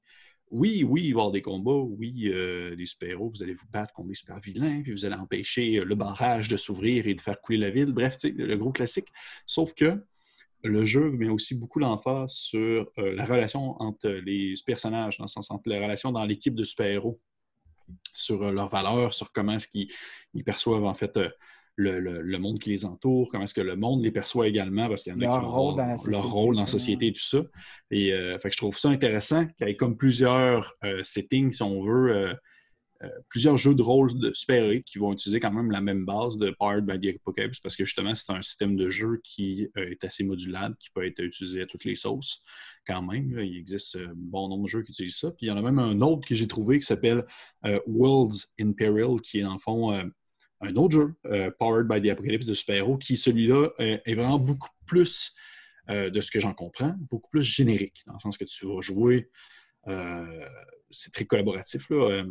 oui, il va y avoir des combats, oui, des super-héros, vous allez vous battre contre des super-vilains, puis vous allez empêcher le barrage de s'ouvrir et de faire couler la ville, bref, le gros classique. Sauf que le jeu met aussi beaucoup l'emphase sur la relation entre les personnages, dans le sens entre la relation dans l'équipe de super-héros, sur leurs valeurs, sur comment est-ce qu'ils perçoivent en fait le monde qui les entoure, comment est-ce que le monde les perçoit également, parce qu'il y en a qui vont avoir leur rôle dans la société et tout ça. Et fait que je trouve ça intéressant qu'il y ait comme plusieurs settings, si on veut, plusieurs jeux de rôle de super-héroïques qui vont utiliser quand même la même base de Powered by the Apocalypse, parce que justement, c'est un système de jeu qui est assez modulable, qui peut être utilisé à toutes les sauces quand même. Là, il existe un bon nombre de jeux qui utilisent ça. Puis il y en a même un autre que j'ai trouvé qui s'appelle Worlds in Peril, qui est dans le fond un autre jeu, Powered by the Apocalypse de super-héros, qui celui-là est vraiment beaucoup plus, de ce que j'en comprends, beaucoup plus générique, dans le sens que tu vas jouer, c'est très collaboratif, là,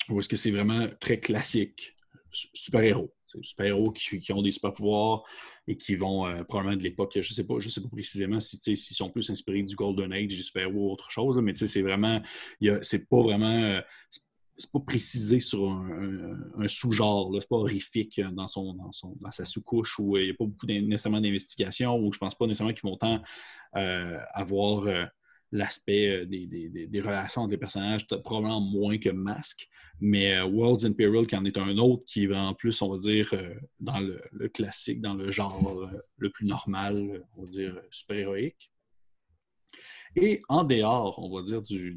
ou est-ce que c'est vraiment très classique, super-héros. C'est des super-héros qui ont des super-pouvoirs et qui vont probablement de l'époque, je sais pas précisément s'ils sont plus inspirés du Golden Age, des super-héros ou autre chose, là, mais c'est vraiment, c'est pas vraiment... c'est pas précisé sur un sous-genre, là. C'est pas horrifique dans sa sous-couche où il n'y a pas beaucoup nécessairement d'investigation, où je pense pas nécessairement qu'ils vont tant avoir l'aspect des relations entre les personnages, probablement moins que Mask, mais Worlds in Peril, qui en est un autre, qui est en plus, on va dire, dans le classique, dans le genre le plus normal, on va dire, super-héroïque. Et en dehors, on va dire, du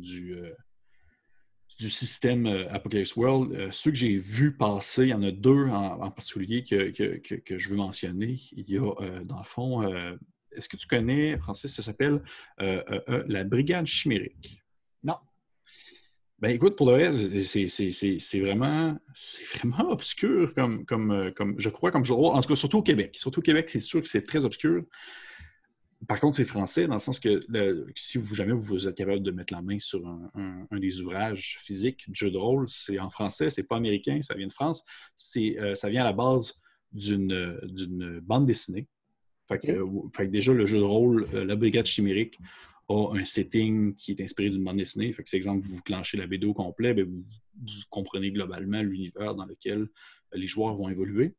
système Apocalypse World, ceux que j'ai vus passer, il y en a deux en particulier que je veux mentionner. Il y a, dans le fond, est-ce que tu connais, Francis, ça s'appelle la Brigade Chimérique? Non. Ben écoute, pour le reste, c'est vraiment obscur comme je crois, comme jeu de rôle. En tout cas, surtout au Québec. Surtout au Québec, c'est sûr que c'est très obscur. Par contre, c'est français, dans le sens que si jamais vous êtes capable de mettre la main sur un des ouvrages physiques de jeu de rôle, c'est en français, c'est pas américain, ça vient de France. Ça vient à la base d'une bande dessinée. Fait que déjà, le jeu de rôle, la Brigade Chimérique, a un setting qui est inspiré d'une bande dessinée. Fait que, c'est exemple, vous clanchez la BD au complet, bien, vous comprenez globalement l'univers dans lequel les joueurs vont évoluer.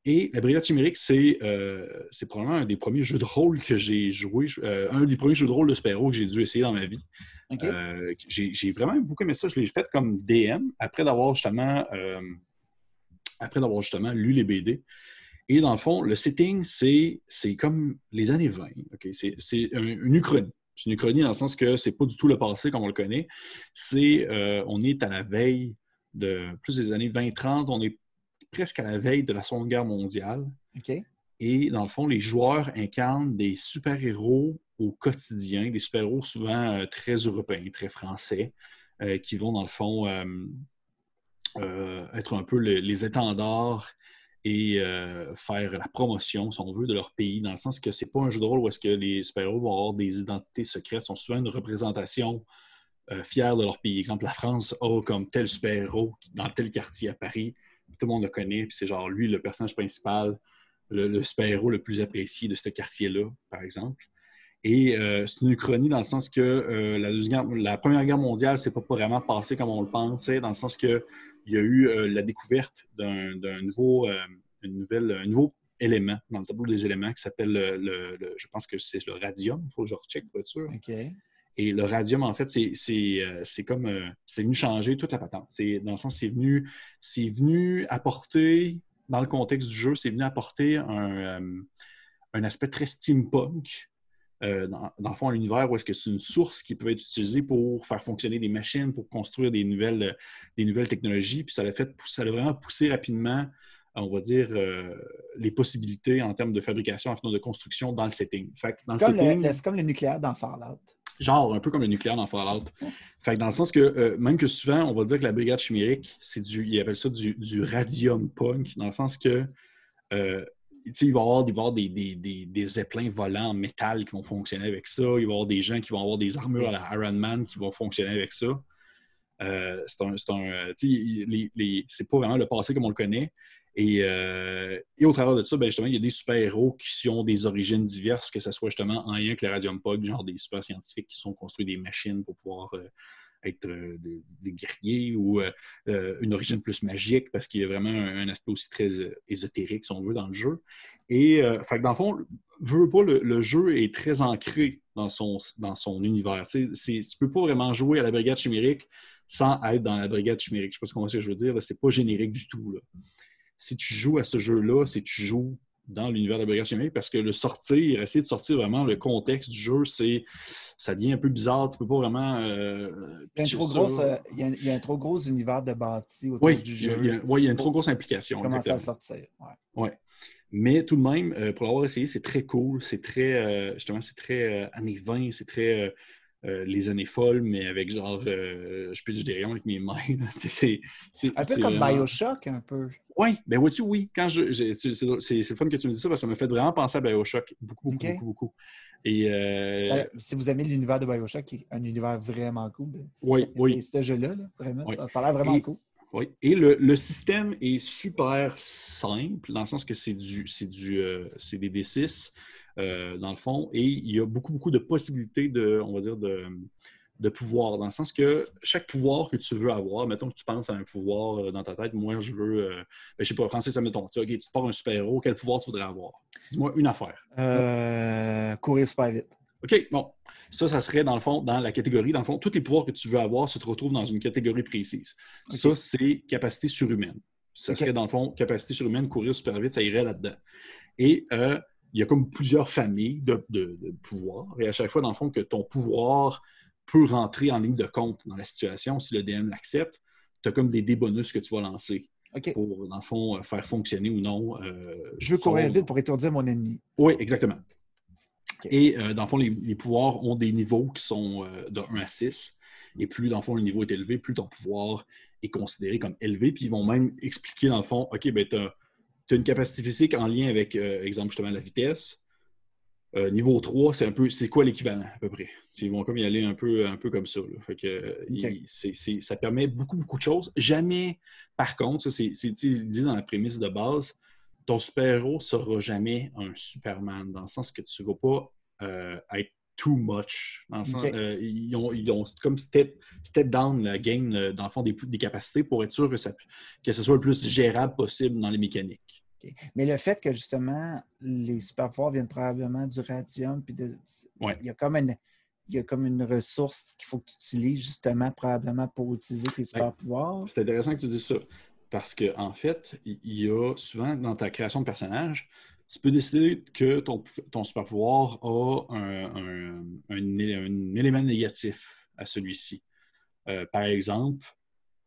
Et la Brigade Chimérique, c'est probablement un des premiers jeux de rôle que j'ai joué, un des premiers jeux de rôle de super-héros que j'ai dû essayer dans ma vie. OK. J'ai vraiment beaucoup aimé ça. Je l'ai fait comme DM après d'avoir justement lu les BD. Et dans le fond, le setting, c'est comme les années 20. Okay? C'est une uchronie. C'est une uchronie dans le sens que c'est pas du tout le passé comme on le connaît. On est à la veille de plus des années 20-30. On est presque à la veille de la Seconde Guerre mondiale. OK. Et dans le fond, les joueurs incarnent des super-héros au quotidien, des super-héros souvent très européens, très français, qui vont dans le fond être un peu les étendards et faire la promotion, si on veut, de leur pays, dans le sens que c'est pas un jeu de rôle où est-ce que les super-héros vont avoir des identités secrètes, sont souvent une représentation fière de leur pays. Exemple, la France a comme tel super-héros dans tel quartier à Paris, tout le monde le connaît, puis c'est genre lui, le personnage principal, le super-héros le plus apprécié de ce quartier-là, par exemple. Et c'est une uchronie dans le sens que la Première Guerre mondiale, c'est pas vraiment passé comme on le pensait, dans le sens qu'il y a eu la découverte d'un nouveau, un nouveau élément dans le tableau des éléments qui s'appelle, je pense que c'est le radium, il faut que je recheck pour être sûr. OK. Et le radium, en fait, c'est comme, c'est venu changer toute la patente. Dans le sens, c'est venu apporter, dans le contexte du jeu, c'est venu apporter un aspect très steampunk. Dans le fond, l'univers où est-ce que c'est une source qui peut être utilisée pour faire fonctionner des machines, pour construire des nouvelles technologies. Puis ça a vraiment poussé rapidement, on va dire, les possibilités en termes de fabrication, en termes de construction dans le setting. Fait que C'est comme le nucléaire dans Fallout. Genre, un peu comme le nucléaire dans Fallout. Fait que dans le sens que, même que souvent, on va dire que la brigade chimérique, ils appellent ça du radium punk, dans le sens que il va y avoir des zeppelins volants en métal qui vont fonctionner avec ça. Il va y avoir des gens qui vont avoir des armures à la Iron Man qui vont fonctionner avec ça. C'est pas vraiment le passé comme on le connaît. Et au travers de ça, ben justement, il y a des super-héros qui ont des origines diverses, que ce soit justement en lien avec le Radium Pog, genre des super scientifiques qui sont construits des machines pour pouvoir être des guerriers ou une origine plus magique parce qu'il y a vraiment un aspect aussi très ésotérique, si on veut, dans le jeu. Et fait que dans le fond, veux pas, le jeu est très ancré dans son univers. Tu peux pas vraiment jouer à la brigade chimérique sans être dans la brigade chimérique. Je sais pas comment je veux dire. Là, c'est pas générique du tout. Là. Si tu joues à ce jeu-là, c'est que tu joues dans l'univers de la brigade chimique parce que essayer de sortir vraiment le contexte du jeu, ça devient un peu bizarre. Tu peux pas vraiment. Il y a un trop gros univers de bâti autour du jeu. Il y a une trop grosse implication. Commencer à sortir. Ouais. Mais tout de même, pour l'avoir essayé, c'est très cool. C'est très, justement, c'est très années 20, c'est très les années folles, mais avec genre, je pitche des rayons avec mes mains. C'est un peu comme vraiment... BioShock, un peu. Oui, ben vois-tu, oui. Quand c'est le fun que tu me dis ça, parce que ça m'a fait vraiment penser à BioShock. Beaucoup. Et, si vous aimez l'univers de BioShock, qui est un univers vraiment cool, oui. C'est ce jeu-là, vraiment. Oui. Ça a l'air vraiment cool. Oui, et le système est super simple, dans le sens que c'est des D6, dans le fond, et il y a beaucoup de possibilités on va dire, de pouvoir, dans le sens que chaque pouvoir que tu veux avoir, mettons que tu penses à un pouvoir dans ta tête, moi je veux, je sais pas, Francis, admettons, OK, tu te pars un super-héros, quel pouvoir tu voudrais avoir? Dis-moi une affaire. Courir super vite. OK, bon. Ça serait, dans le fond, dans la catégorie, dans le fond, tous les pouvoirs que tu veux avoir se retrouvent dans une catégorie précise. Okay. Ça, c'est capacité surhumaine. Ça serait, dans le fond, capacité surhumaine, courir super vite, ça irait là-dedans. Et il y a comme plusieurs familles de pouvoirs. Et à chaque fois, dans le fond, que ton pouvoir peut rentrer en ligne de compte dans la situation, si le DM l'accepte, tu as comme des bonus que tu vas lancer. Okay. Pour, dans le fond, faire fonctionner ou non. Je veux courir vite pour étourdir mon ennemi. Oui, exactement. Okay. Et dans le fond, les pouvoirs ont des niveaux qui sont de 1 à 6. Et plus, dans le fond, le niveau est élevé, plus ton pouvoir est considéré comme élevé. Puis ils vont même expliquer, dans le fond, OK, ben, tu as une capacité physique en lien avec, exemple, justement, la vitesse. Niveau 3, c'est quoi l'équivalent, à peu près? Ils vont comme y aller un peu comme ça. Là. Fait que, okay. Ça permet beaucoup de choses. Jamais, par contre, ça, ils disent dans la prémisse de base, ton super-héros ne sera jamais un Superman, dans le sens que tu ne vas pas être too much. Dans le sens, ils ont comme step down la game, dans le fond, des capacités pour être sûr que ce soit le plus gérable possible dans les mécaniques. Okay. Mais le fait que, justement, les super-pouvoirs viennent probablement du radium, puis il y a comme il y a comme une ressource qu'il faut que tu utilises justement probablement pour utiliser tes super pouvoirs. C'est intéressant que tu dises ça. Parce qu'en fait, il y a souvent dans ta création de personnage, tu peux décider que ton super pouvoir a un élément négatif à celui-ci. Par exemple,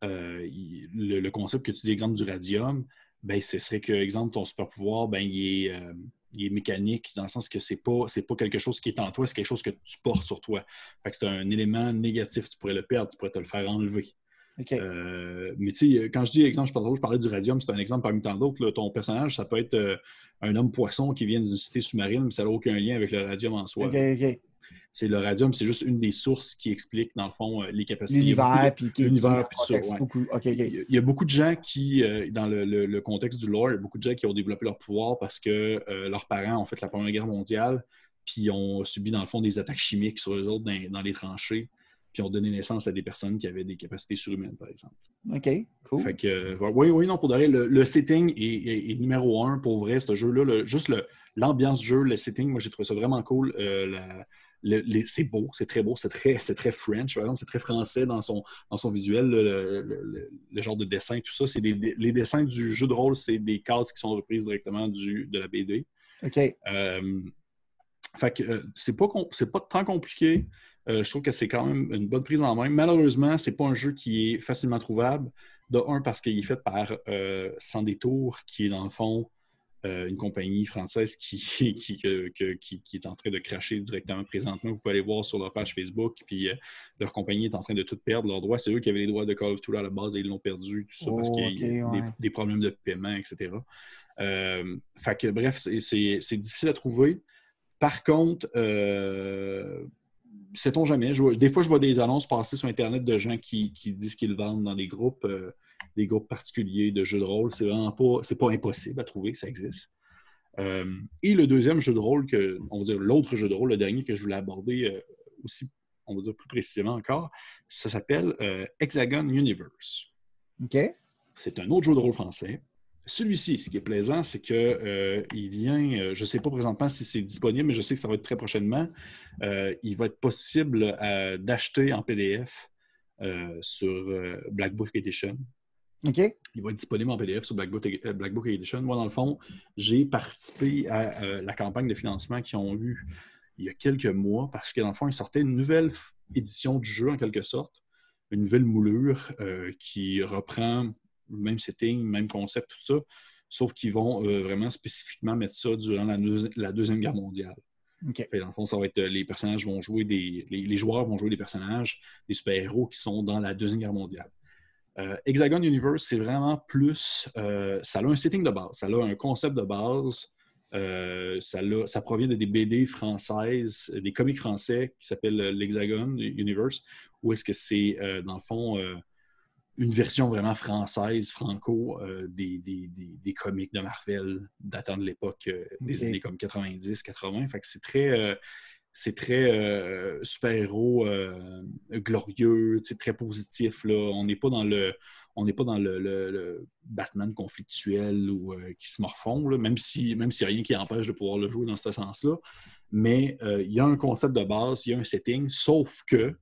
le concept que tu dis, exemple du radium, ben, ce serait que, exemple, ton super pouvoir, ben, il est mécanique, dans le sens que c'est pas quelque chose qui est en toi, c'est quelque chose que tu portes sur toi. Fait que c'est un élément négatif, tu pourrais le perdre, tu pourrais te le faire enlever. Okay. Mais tu sais, quand je dis exemple, je parlais du radium, c'est un exemple parmi tant d'autres. Ton personnage, ça peut être un homme poisson qui vient d'une cité sous-marine, mais ça n'a aucun lien avec le radium en soi. Okay. C'est le radium, c'est juste une des sources qui explique, dans le fond, les capacités. L'univers, puis l'univers, puis tout ça. Ouais. Beaucoup. Il y a beaucoup de gens qui, dans le contexte du lore, il y a beaucoup de gens qui ont développé leur pouvoir parce que leurs parents ont fait la Première Guerre mondiale, puis ont subi, dans le fond, des attaques chimiques sur eux autres dans les tranchées, puis ont donné naissance à des personnes qui avaient des capacités surhumaines, par exemple. OK, cool. Fait que, oui, non, pour de vrai, le setting est numéro 1 pour vrai, ce jeu-là. Juste l'ambiance du jeu, le setting, moi, j'ai trouvé ça vraiment cool. C'est beau, c'est très beau, c'est très French, par exemple, c'est très français dans son visuel, le genre de dessin, tout ça. Les dessins du jeu de rôle, c'est des cases qui sont reprises directement de la BD. OK. Fait que c'est pas tant compliqué. Je trouve que c'est quand même une bonne prise en main. Malheureusement, c'est pas un jeu qui est facilement trouvable. De un, parce qu'il est fait par Sans Détour, qui est dans le fond une compagnie française qui est en train de cracher directement présentement. Vous pouvez aller voir sur leur page Facebook, puis leur compagnie est en train de tout perdre. Leurs droits, c'est eux qui avaient les droits de Call of Duty à la base et ils l'ont perdu, tout ça, parce qu'il y a des problèmes de paiement, etc. Fait que bref, c'est difficile à trouver. Par contre, sait-on jamais. Des fois, je vois des annonces passer sur Internet de gens qui disent qu'ils vendent dans des groupes particuliers de jeux de rôle. C'est vraiment pas impossible à trouver, ça existe. Et le deuxième jeu de rôle, on va dire l'autre jeu de rôle, le dernier que je voulais aborder aussi, on va dire plus précisément encore, ça s'appelle Hexagon Universe. OK. C'est un autre jeu de rôle français. Celui-ci, ce qui est plaisant, c'est qu'il vient, je ne sais pas présentement si c'est disponible, mais je sais que ça va être très prochainement. Il va être possible d'acheter en PDF sur Black Book Edition. OK. Il va être disponible en PDF sur Black Book Edition. Moi, dans le fond, j'ai participé à la campagne de financement qu'ils ont eu il y a quelques mois parce que, dans le fond, ils sortaient une nouvelle édition du jeu, en quelque sorte, une nouvelle moulure qui reprend le même setting, même concept, tout ça, sauf qu'ils vont vraiment spécifiquement mettre ça durant la Deuxième Guerre mondiale. Okay. Dans le fond, ça va être les personnages vont jouer les joueurs vont jouer des personnages, des super-héros qui sont dans la Deuxième Guerre mondiale. Hexagon Universe, c'est vraiment plus... ça a un setting de base, ça a un concept de base, ça provient de des BD françaises, des comics français qui s'appellent l'Hexagon Universe, où est-ce que c'est, dans le fond... une version vraiment française, franco, des comics de Marvel datant de l'époque des années comme 90-80. Fait que c'est très super-héros glorieux, très positif. Là. On n'est pas dans le Batman conflictuel ou qui se morfond, là, même s'il n'y a rien qui empêche de pouvoir le jouer dans ce sens-là. Mais il y a un concept de base, il y a un setting, sauf que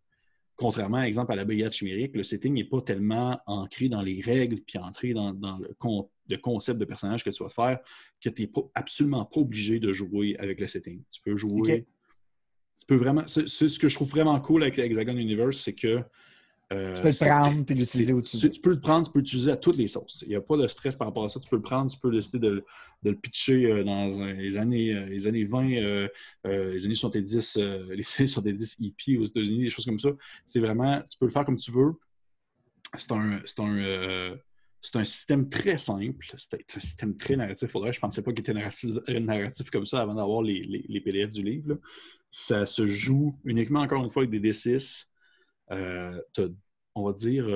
contrairement, par exemple, à la Brigade chimérique, le setting n'est pas tellement ancré dans les règles puis ancré dans le concept de personnage que tu vas faire que tu n'es absolument pas obligé de jouer avec le setting. Tu peux jouer... Okay. Tu peux vraiment... Ce que je trouve vraiment cool avec l'Hexagon Universe, c'est que tu peux le prendre et l'utiliser au-dessus. Tu peux le prendre, tu peux l'utiliser à toutes les sauces. Il n'y a pas de stress par rapport à ça. Tu peux le prendre, tu peux décider de le pitcher dans les années 20, les années 70, les années 70 EP aux États-Unis, des choses comme ça. C'est vraiment, tu peux le faire comme tu veux. C'est un système très simple. C'est un système très narratif. Je ne pensais pas qu'il était narratif comme ça avant d'avoir les PDF du livre. Là. Ça se joue uniquement, encore une fois, avec des D6. On va dire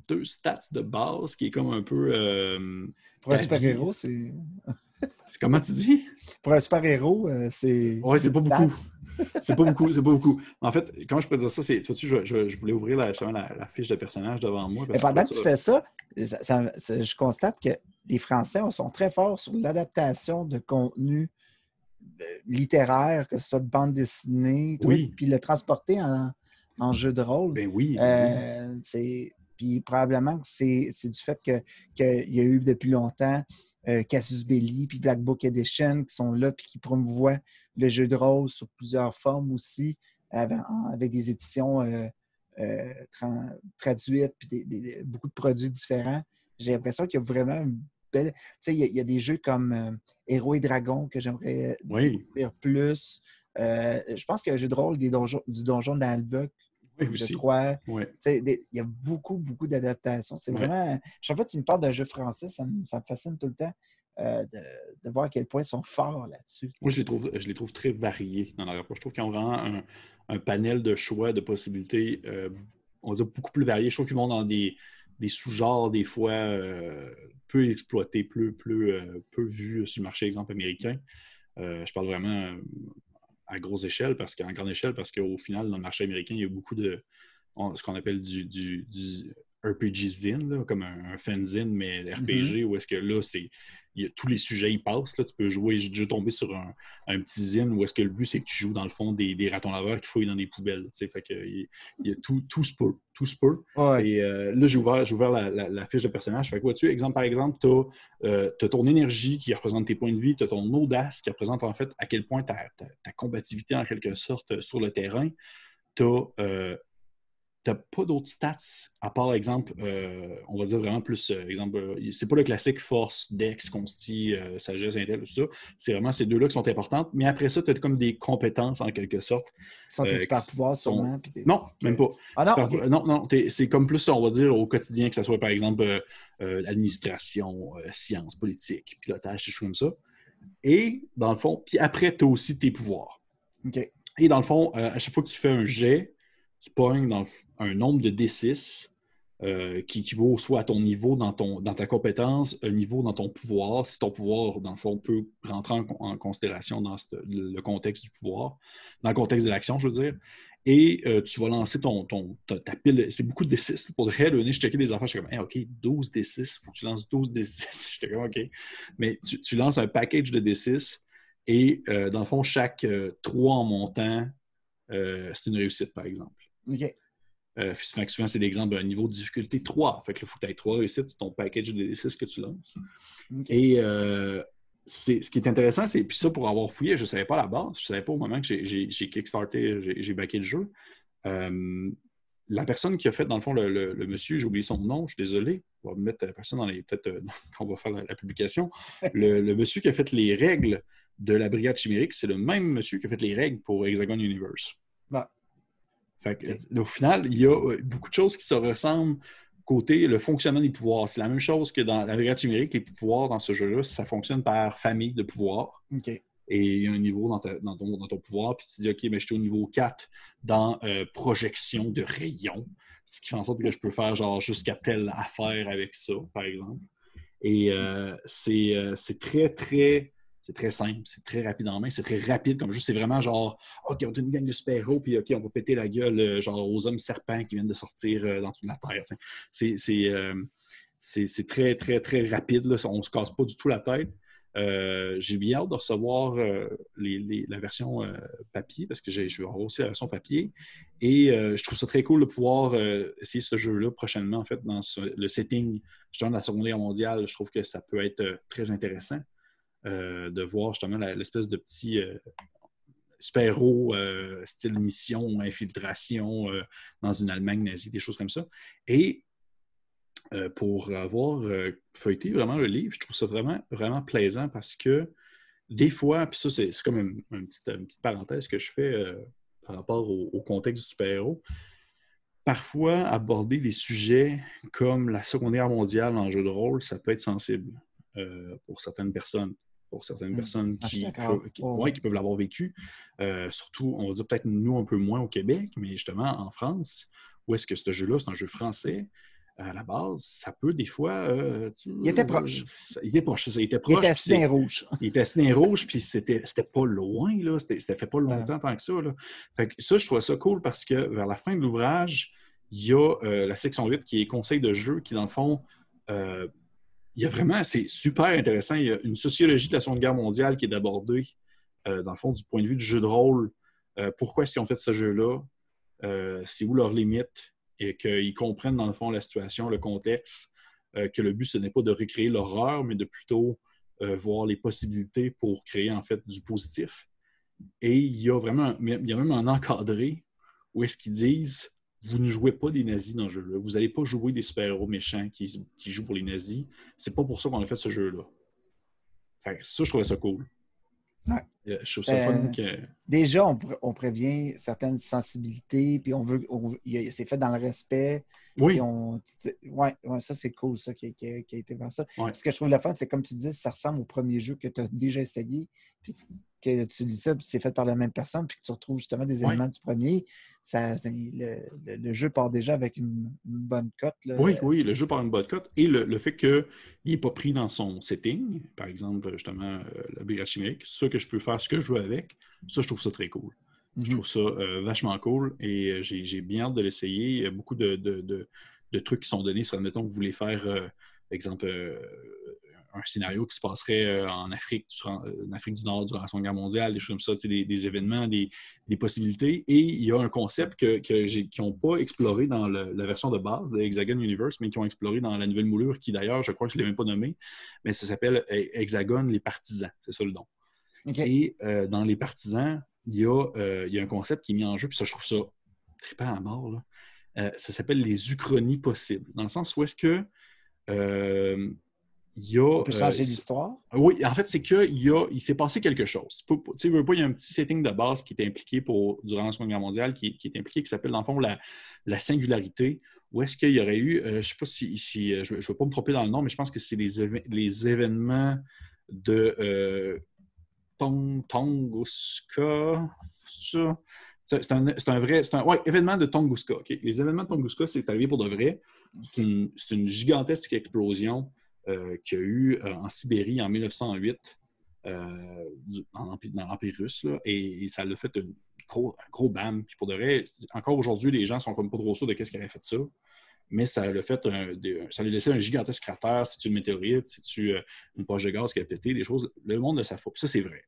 2 stats de base qui est comme un peu... pour un super-héros, c'est... Comment tu dis? Pour un super-héros, c'est... Oui, c'est pas beaucoup. C'est pas beaucoup. En fait, comment je peux dire ça? Je voulais ouvrir la fiche de personnage devant moi. Mais pendant que tu fais ça, je constate que les Français sont très forts sur l'adaptation de contenu littéraire, que ce soit de bande dessinée, Oui. puis le transporter en jeu de rôle. Ben oui. Puis probablement que c'est du fait qu'il y a eu depuis longtemps Casus Belli puis Black Book Edition qui sont là puis qui promouvoient le jeu de rôle sur plusieurs formes aussi, avec des éditions traduites puis beaucoup de produits différents. J'ai l'impression qu'il y a vraiment une belle... Tu sais, il y a des jeux comme Héros et Dragons que j'aimerais découvrir plus. Je pense qu'il y a un jeu de rôle du Donjon d'Albuck, je crois. Oui. Il y a beaucoup, beaucoup d'adaptations. C'est vraiment... Chaque fois que tu me parles d'un jeu français, ça me fascine tout le temps de voir à quel point ils sont forts là-dessus. Moi, je les trouve très variés dans leur approche. Je trouve qu'ils ont vraiment un panel de choix, de possibilités, on va dire, beaucoup plus variés. Je trouve qu'ils vont dans des sous-genres, des fois, peu exploités, peu vus sur le marché, exemple, américain. Je parle vraiment à grosse échelle, en grande échelle, parce qu'au final, dans le marché américain, il y a beaucoup de ce qu'on appelle du RPG-zine, là, comme un fanzine, mais RPG, où est-ce que là, tous les sujets y passent. Là, tu peux jouer, j'ai déjà tombé sur un petit zine où est-ce que le but, c'est que tu joues dans le fond des ratons laveurs qui fouillent dans des poubelles. Fait que, il y a tout se peut. Tout se peut. Ouais. Et là, j'ai ouvert la fiche de personnage. Fait que vois-tu, par exemple, tu as ton énergie qui représente tes points de vie, tu as ton audace qui représente en fait à quel point ta combativité en quelque sorte sur le terrain. Tu n'as pas d'autres stats à part, exemple, on va dire vraiment plus, exemple, c'est pas le classique force, dex, consti, sagesse, intel, tout ça. C'est vraiment ces deux-là qui sont importantes. Mais après ça, tu as comme des compétences en quelque sorte. Qui sont tes super pouvoirs sûrement. Non, même pas. Ah non, okay. Non, c'est comme plus, on va dire, au quotidien, que ce soit par exemple l'administration, sciences, politique, pilotage, des choses comme ça. Et dans le fond, puis après, tu as aussi tes pouvoirs. Okay. Et dans le fond, à chaque fois que tu fais un jet, tu pognes dans un nombre de D6 qui équivaut soit à ton niveau dans ta compétence, un niveau dans ton pouvoir, si ton pouvoir, dans le fond, peut rentrer en considération dans le contexte du pouvoir, dans le contexte de l'action, je veux dire. Et tu vas lancer ta pile. C'est beaucoup de D6. Pour de vrai, je checkais des affaires, je suis comme, hey, OK, 12 D6, il faut que tu lances 12 D6. J'étais comme, OK. Mais tu lances un package de D6 et dans le fond, chaque 3 en montant, c'est une réussite, par exemple. OK. Souvent, c'est l'exemple d'un niveau de difficulté 3. Fait que là, il faut que tu aies 3 réussites, c'est ton package de D6 que tu lances. Okay. Et ce qui est intéressant, c'est, puis ça, pour avoir fouillé, je ne savais pas à la base, je ne savais pas au moment que j'ai kickstarté, j'ai backé le jeu. La personne qui a fait, dans le fond, le monsieur, j'ai oublié son nom, je suis désolé, on va mettre la personne peut-être quand on va faire la publication. Le monsieur qui a fait les règles de la Brigade Chimérique, c'est le même monsieur qui a fait les règles pour Hexagon Universe. Ah. Fait que, au final, il y a beaucoup de choses qui se ressemblent côté le fonctionnement des pouvoirs. C'est la même chose que dans la Brigade Chimérique, les pouvoirs dans ce jeu-là, ça fonctionne par famille de pouvoirs. Okay. Et il y a un niveau dans ton pouvoir, puis tu dis, OK, mais je suis au niveau 4 dans projection de rayons, ce qui fait en sorte que je peux faire genre jusqu'à telle affaire avec ça, par exemple. Et c'est très, très... C'est très simple, c'est très rapide en main, c'est très rapide comme jeu. C'est vraiment genre, OK, on a une gang de super-héros, puis OK, on va péter la gueule genre aux hommes serpents qui viennent de sortir dans toute la Terre. C'est très, très, très rapide. Là. On ne se casse pas du tout la tête. J'ai bien hâte de recevoir la version papier, parce que je vais avoir aussi la version papier. Et je trouve ça très cool de pouvoir essayer ce jeu-là prochainement, en fait, dans le setting justement de la Seconde Guerre mondiale. Je trouve que ça peut être très intéressant. De voir justement l'espèce de petit super-héros style mission, infiltration dans une Allemagne nazie, des choses comme ça. Et pour avoir feuilleté vraiment le livre, je trouve ça vraiment, vraiment plaisant parce que des fois, puis ça c'est comme une petite parenthèse que je fais par rapport au contexte du super-héros, parfois aborder des sujets comme la Seconde Guerre mondiale en jeu de rôle, ça peut être sensible pour certaines personnes. Pour certaines personnes qui peuvent l'avoir vécu. Surtout, on va dire peut-être nous un peu moins au Québec, mais justement en France, où est-ce que ce jeu-là, c'est un jeu français, à la base, ça peut des fois... il était proche. Il était proche. Il était assis dans les rouges. Il était assis dans les rouges, puis c'était pas loin, là. C'était fait pas longtemps tant que ça. Là. Fait que ça, je trouve ça cool parce que vers la fin de l'ouvrage, il y a la section 8 qui est conseil de jeu, qui dans le fond... il y a vraiment, c'est super intéressant. Il y a une sociologie de la Seconde Guerre mondiale qui est abordée dans le fond, du point de vue du jeu de rôle, pourquoi est-ce qu'ils ont fait ce jeu-là, c'est où leurs limites, et qu'ils comprennent, dans le fond, la situation, le contexte, que le but, ce n'est pas de recréer l'horreur, mais de plutôt voir les possibilités pour créer, en fait, du positif. Et il y a même un encadré où est-ce qu'ils disent vous ne jouez pas des nazis dans ce jeu-là. Vous n'allez pas jouer des super-héros méchants qui jouent pour les nazis. C'est pas pour ça qu'on a fait ce jeu-là. Fait que ça, je trouvais ça cool. Ouais. Je trouve ça fun que... Déjà, on prévient certaines sensibilités, puis c'est fait dans le respect. Oui. Ouais, ça, c'est cool, ça, qui a été vers ça. Ouais. Ce que je trouve le fun, c'est comme tu dis, ça ressemble au premier jeu que tu as déjà essayé, puis que tu lis ça, puis c'est fait par la même personne, puis que tu retrouves justement des éléments du premier. Le jeu part déjà avec une bonne cote. Là. Oui, le jeu part une bonne cote. Et le fait qu'il n'est pas pris dans son setting, par exemple, justement, la brigade chimique, ça que je peux faire ce que je veux avec, ça, je trouve ça très cool. Je trouve ça vachement cool et j'ai bien hâte de l'essayer. Il y a beaucoup de trucs qui sont donnés sur, admettons, que vous voulez faire, exemple, un scénario qui se passerait en Afrique du Nord durant la Seconde Guerre mondiale, des choses comme ça, des événements, des possibilités. Et il y a un concept qu'ils n'ont pas exploré dans la version de base de Hexagon Universe, mais qu'ils ont exploré dans la nouvelle moulure, qui d'ailleurs, je crois que je ne l'ai même pas nommé, mais ça s'appelle Hexagon les partisans. C'est ça le nom. Okay. Et dans les partisans, il y a un concept qui est mis en jeu, puis ça, je trouve ça trippant à mort. Là. Ça s'appelle les uchronies possibles. Dans le sens où est-ce que on peut changer l'histoire? Oui, en fait, c'est qu'il s'est passé quelque chose. Il y a un petit setting de base qui est impliqué durant la Seconde Guerre mondiale, qui est impliqué, qui s'appelle, dans le fond, la singularité, où est-ce qu'il y aurait eu, je ne sais pas si je ne vais pas me tromper dans le nom, mais je pense que c'est les événements de Tunguska. C'est un vrai... événement de Tunguska. Okay? Les événements de Tunguska, c'est arrivé pour de vrai. C'est une gigantesque explosion qu'il y a eu en Sibérie en 1908 dans l'Empire russe. Là, et ça l'a fait un gros bam. Puis pour de vrai, encore aujourd'hui, les gens sont comme pas trop sûrs de qu'est-ce qui aurait fait ça. Mais ça l'a fait ça lui a laissé un gigantesque cratère. C'est une météorite, c'est une poche de gaz qui a pété, des choses. Le monde de sa faute. Ça, c'est vrai.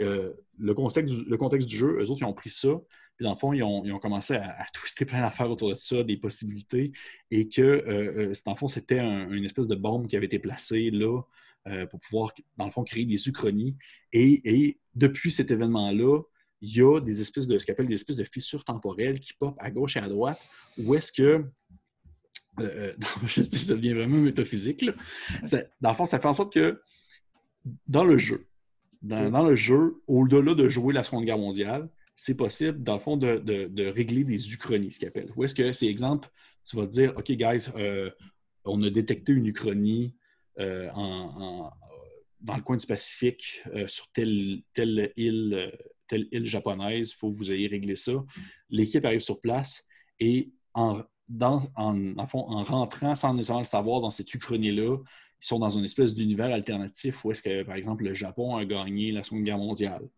Le contexte du jeu, eux autres, ils ont pris ça. Puis dans le fond, ils ont commencé à twister plein d'affaires autour de ça, des possibilités, et que, dans le fond, c'était une espèce de bombe qui avait été placée là pour pouvoir, dans le fond, créer des uchronies. Et depuis cet événement-là, il y a des espèces ce qu'on appelle des espèces de fissures temporelles qui popent à gauche et à droite, où est-ce que ça devient vraiment métaphysique. Là. Dans le fond, ça fait en sorte que dans le jeu, au-delà de jouer la Seconde Guerre mondiale, c'est possible, dans le fond, de régler des uchronies, ce qu'ils appellent. Où est-ce que, c'est exemple, tu vas te dire, OK, guys, on a détecté une uchronie dans le coin du Pacifique sur telle île japonaise, il faut que vous ayez réglé ça. L'équipe arrive sur place et en rentrant sans nécessairement le savoir dans cette uchronie-là, ils sont dans une espèce d'univers alternatif où est-ce que, par exemple, le Japon a gagné la Seconde Guerre mondiale.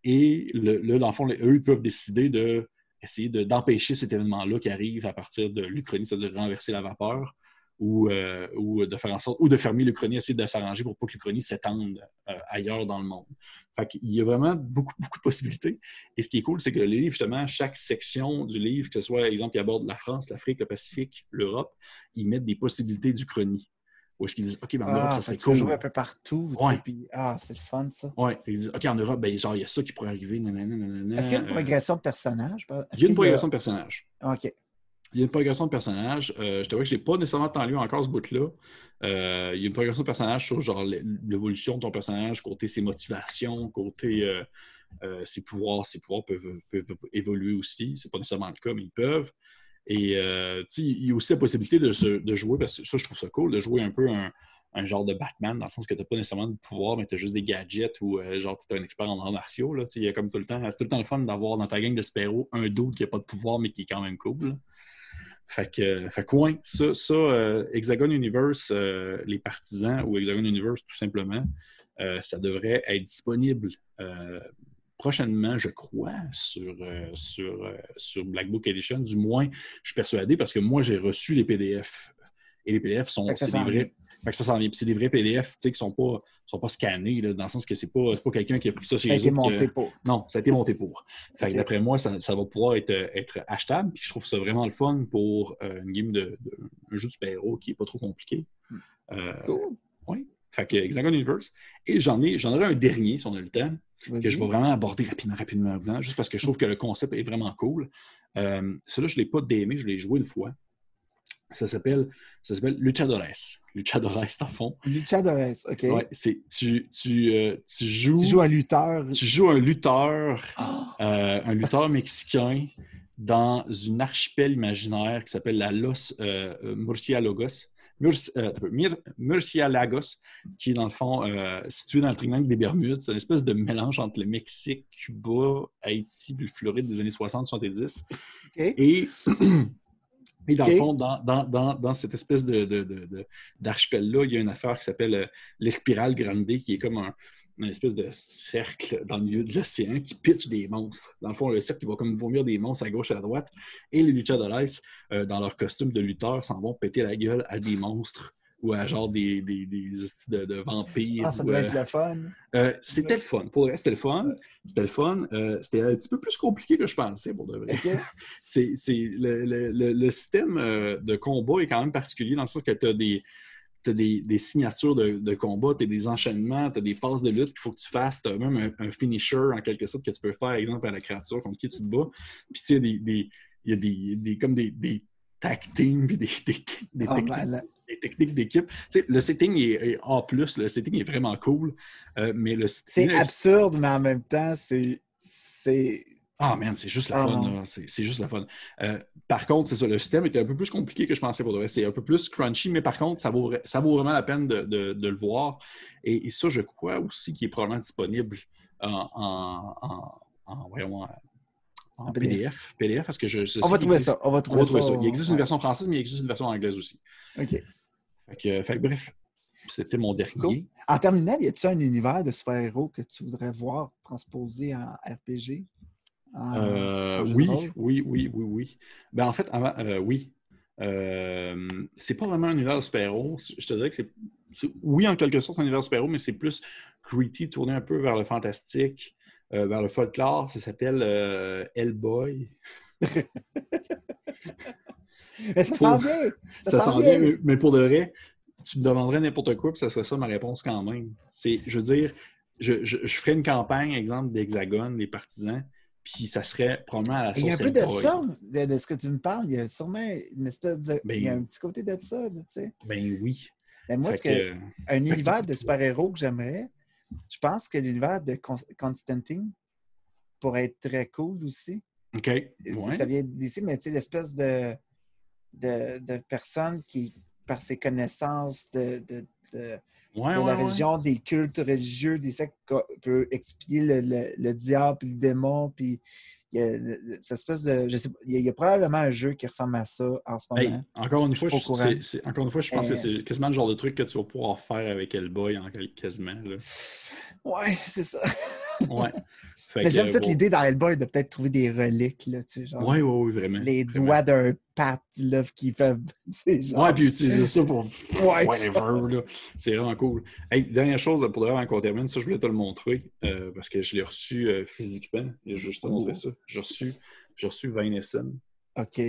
Et là, dans le fond, eux, ils peuvent décider d'essayer d'empêcher cet événement-là qui arrive à partir de l'Uchronie, c'est-à-dire renverser la vapeur, ou de faire en sorte, ou de fermer l'Uchronie, essayer de s'arranger pour pas que l'Uchronie s'étende ailleurs dans le monde. Fait qu'il y a vraiment beaucoup, beaucoup de possibilités. Et ce qui est cool, c'est que les livres, justement, chaque section du livre, que ce soit, par exemple, qui aborde la France, l'Afrique, le Pacifique, l'Europe, ils mettent des possibilités d'Uchronie. Où est-ce qu'ils disent, OK, ben en Europe, ça serait cool. Tu peux jouer un peu partout. Ouais. Puis, c'est le fun, ça. Oui, ils disent, OK, en Europe, ben, genre, il y a ça qui pourrait arriver. Est-ce qu'il y a une progression de personnage? Il y a une progression de personnage. OK. Il y a une progression de personnage. Je t'avoue que je n'ai pas nécessairement tant lu encore ce bout-là. Il y a une progression de personnage sur genre l'évolution de ton personnage, côté ses motivations, côté ses pouvoirs. Ses pouvoirs peuvent évoluer aussi. C'est pas nécessairement le cas, mais ils peuvent. Et il y a aussi la possibilité de jouer, parce que ça, je trouve ça cool, de jouer un peu un genre de Batman, dans le sens que tu n'as pas nécessairement de pouvoir, mais tu as juste des gadgets ou genre tu es un expert en arts martiaux. Il y a comme tout le temps, c'est tout le temps le fun d'avoir dans ta gang de super-héros un dude qui n'a pas de pouvoir, mais qui est quand même cool. Là. Fait que ouais, ça Hexagon Universe, les partisans, ou Hexagon Universe tout simplement, ça devrait être disponible prochainement, je crois, sur Black Book Edition. Du moins, je suis persuadé, parce que moi, j'ai reçu les PDF Et les PDF Fait que ça c'est des s'en vient. vrais. Fait que ça s'en vient. Puis c'est des vrais PDF, tu sais, qui sont pas scannés, là, dans le sens que c'est pas quelqu'un qui a pris ça chez Ça a eux été autres monté pour. Non, ça a été monté pour. Fait que OK. d'après moi, ça va pouvoir être achetable. Puis je trouve ça vraiment le fun pour une game un jeu de super-héros qui n'est pas trop compliqué. Cool. Oui. Fait que Hexagon Universe. Et j'en aurai un dernier, si on a le temps, que je vais vraiment aborder rapidement, juste parce que je trouve que le concept est vraiment cool. Celui-là, je ne l'ai pas démé, je l'ai joué une fois. Ça s'appelle Luchadores. Luchadores, dans le fond. Luchadores, OK. Ouais, tu joues... Tu joues un lutteur. Tu joues un lutteur, Oh! un lutteur mexicain dans une archipel imaginaire qui s'appelle la Los Murciélagos. Murciélagos, qui est dans le fond situé dans le triangle des Bermudes. C'est une espèce de mélange entre le Mexique, Cuba, Haïti et le Floride des années 60-70. OK. Et dans le fond, dans cette espèce d'archipel-là, il y a une affaire qui s'appelle l'Espirale Grande, qui est comme une espèce de cercle dans le milieu de l'océan qui pitch des monstres. Dans le fond, le cercle, il va comme vomir des monstres à gauche et à droite. Et les luchadores, dans leur costume de lutteur, s'en vont péter la gueule à des monstres ou à genre des de vampires. Ah, ça doit être le fun. C'était le fun. Pour le reste, c'était le fun. C'était le fun. C'était un petit peu plus compliqué que je pensais, pour de vrai. Okay. Le système de combat est quand même particulier dans le sens que tu as des signatures de combat, tu as des enchaînements, tu as des phases de lutte qu'il faut que tu fasses. Tu as même un finisher, en quelque sorte, que tu peux faire, par exemple, à la créature contre qui tu te bats. Puis, tu sais, il y a des tag teams, puis des techniques d'équipe. Tu sais, le setting est A+, le setting est vraiment cool. Mais c'est absurde, mais en même temps, c'est... Ah, man, c'est juste le fun. C'est juste le fun. Par contre, c'est ça, le système était un peu plus compliqué que je pensais pour de vrai. C'est un peu plus crunchy, mais par contre, ça vaut vraiment la peine de le voir. Et ça, je crois aussi qu'il est probablement disponible en PDF. Parce que on va trouver ça. On va trouver ça. Il existe une version française, mais il existe une version anglaise aussi. OK. Fait que, bref, c'était mon dernier. Cool. En terminant, y a-t-il un univers de super-héros que tu voudrais voir transposé en RPG? Oui. Ben, en fait, oui. C'est pas vraiment un univers de super-héros. Je te dirais que oui, en quelque sorte, un univers de super-héros, mais c'est plus gritty, tourné un peu vers le fantastique, vers le folklore. Ça s'appelle Hellboy. Mais ça s'en vient! Ça s'en vient, mais pour de vrai, tu me demanderais n'importe quoi, puis ça serait ça ma réponse quand même. Je veux dire, je ferais une campagne, exemple, d'Hexagone, des partisans, puis ça serait probablement à la sauce. Il y a un peu de ça, de ce que tu me parles. Il y a sûrement une espèce de... il y a un petit côté de ça, tu sais. Ben oui. Mais moi, un univers de super-héros que j'aimerais, je pense que l'univers de Constantine pourrait être très cool aussi. OK. Ouais. Ça vient d'ici, mais tu sais, l'espèce de personne qui, par ses connaissances de la religion, des cultes religieux, des sectes, peut expier le diable et le démon. Puis il y a cette espèce de... Je sais pas, il y a probablement un jeu qui ressemble à ça en ce moment. Hey, encore une fois, je pense que c'est quasiment le genre de truc que tu vas pouvoir faire avec Hellboy quasiment. Là. Ouais, c'est ça. Ouais. Mais j'aime toute l'idée dans Hellboy de peut-être trouver des reliques, là, tu sais, genre. Oui, vraiment. Les doigts d'un pape, là, qui fait. Genre... Ouais, puis utiliser ça pour. Whatever, là. C'est vraiment cool. Hey, dernière chose, pour avant qu'on termine, ça, je voulais te le montrer, parce que je l'ai reçu physiquement. Je vais juste te montrer ça. J'ai reçu Vainesen. OK.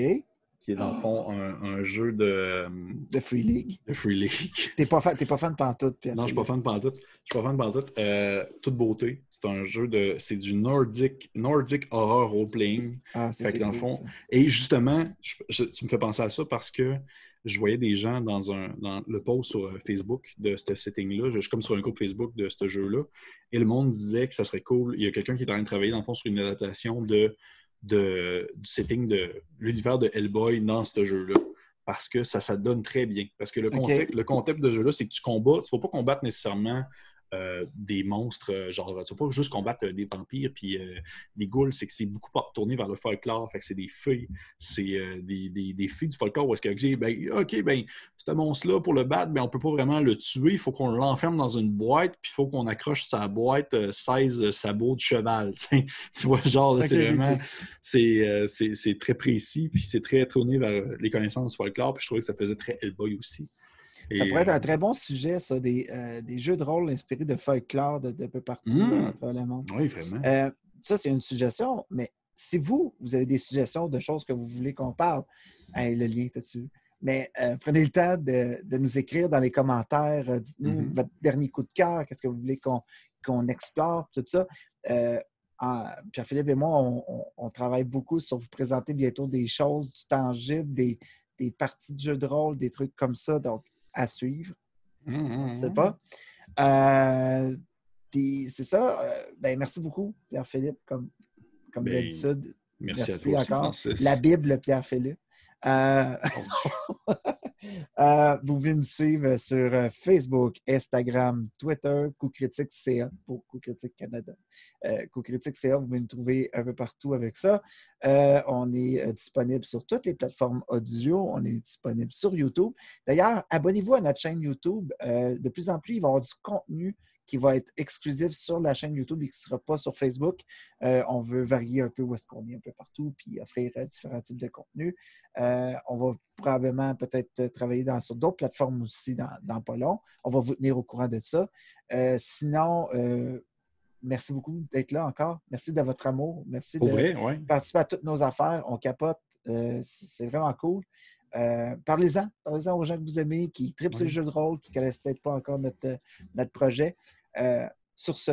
Qui est dans le fond un jeu de Free League. De Free League. T'es pas fan de pantoute, Pierre. Non, je suis pas fan de pantoute. Toute beauté. C'est un jeu c'est du Nordic Horror Role-Playing. Ah, c'est dans le fond. Ça. Et justement, tu me fais penser à ça parce que je voyais des gens dans le post sur Facebook de ce setting-là. Je suis comme sur un groupe Facebook de ce jeu-là. Et le monde disait que ça serait cool. Il y a quelqu'un qui est en train de travailler, dans le fond, sur une adaptation du setting de l'univers de Hellboy dans ce jeu-là. Parce que ça donne très bien. Parce que le concept de jeu-là, c'est que tu ne vas pas combattre nécessairement des monstres, genre, tu vas pas juste combattre des vampires puis des ghouls, c'est que c'est beaucoup tourné vers le folklore, fait que c'est des fées, c'est des fées du folklore où est-ce que, ben, OK, ben, ce monstre-là, pour le battre, ben, on peut pas vraiment le tuer, il faut qu'on l'enferme dans une boîte, puis il faut qu'on accroche sa boîte 16 sabots de cheval, tu vois, genre, là, OK, c'est vraiment, OK. c'est très précis, puis c'est très tourné vers les connaissances du folklore, puis je trouvais que ça faisait très Hellboy aussi. Ça Et, pourrait être un très bon sujet, ça, des jeux de rôle inspirés de folklore de peu partout là, à travers le monde. oui, vraiment. Ça, c'est une suggestion, mais si vous avez des suggestions de choses que vous voulez qu'on parle, hey, le lien est dessus. Mais prenez le temps de nous écrire dans les commentaires. Dites-nous votre dernier coup de cœur, qu'est-ce que vous voulez qu'on explore, tout ça. Pierre-Philippe et moi, on travaille beaucoup sur vous présenter bientôt des choses, du tangible, des parties de jeux de rôle, des trucs comme ça. Donc, à suivre. On ne sait pas. C'est ça. Ben, merci beaucoup, Pierre-Philippe, comme d'habitude. Merci à toi aussi, encore. Francis. La Bible, Pierre-Philippe. Vous pouvez nous suivre sur Facebook, Instagram, Twitter, Coup Critique CA pour Coup Critique Canada. Coup Critique CA, vous pouvez nous trouver un peu partout avec ça. On est disponible sur toutes les plateformes audio. On est disponible sur YouTube. D'ailleurs, abonnez-vous à notre chaîne YouTube. De plus en plus, il va y avoir du contenu qui va être exclusif sur la chaîne YouTube et qui ne sera pas sur Facebook. On veut varier un peu où est-ce qu'on est un peu partout puis offrir différents types de contenus. On va probablement peut-être travailler sur d'autres plateformes aussi dans pas long. On va vous tenir au courant de ça. Sinon, merci beaucoup d'être là encore. Merci de votre amour. Merci de participer à toutes nos affaires. On capote. C'est vraiment cool. Parlez-en aux gens que vous aimez, qui trippent sur le jeu de rôle, qui ne connaissent peut-être pas encore notre projet. Sur ce,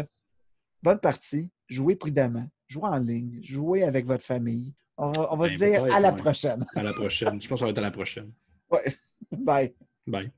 bonne partie. Jouez prudemment. Jouez en ligne. Jouez avec votre famille. On va se dire à la prochaine. À la prochaine. Je pense que ça va être à la prochaine. Ouais. Bye. Bye.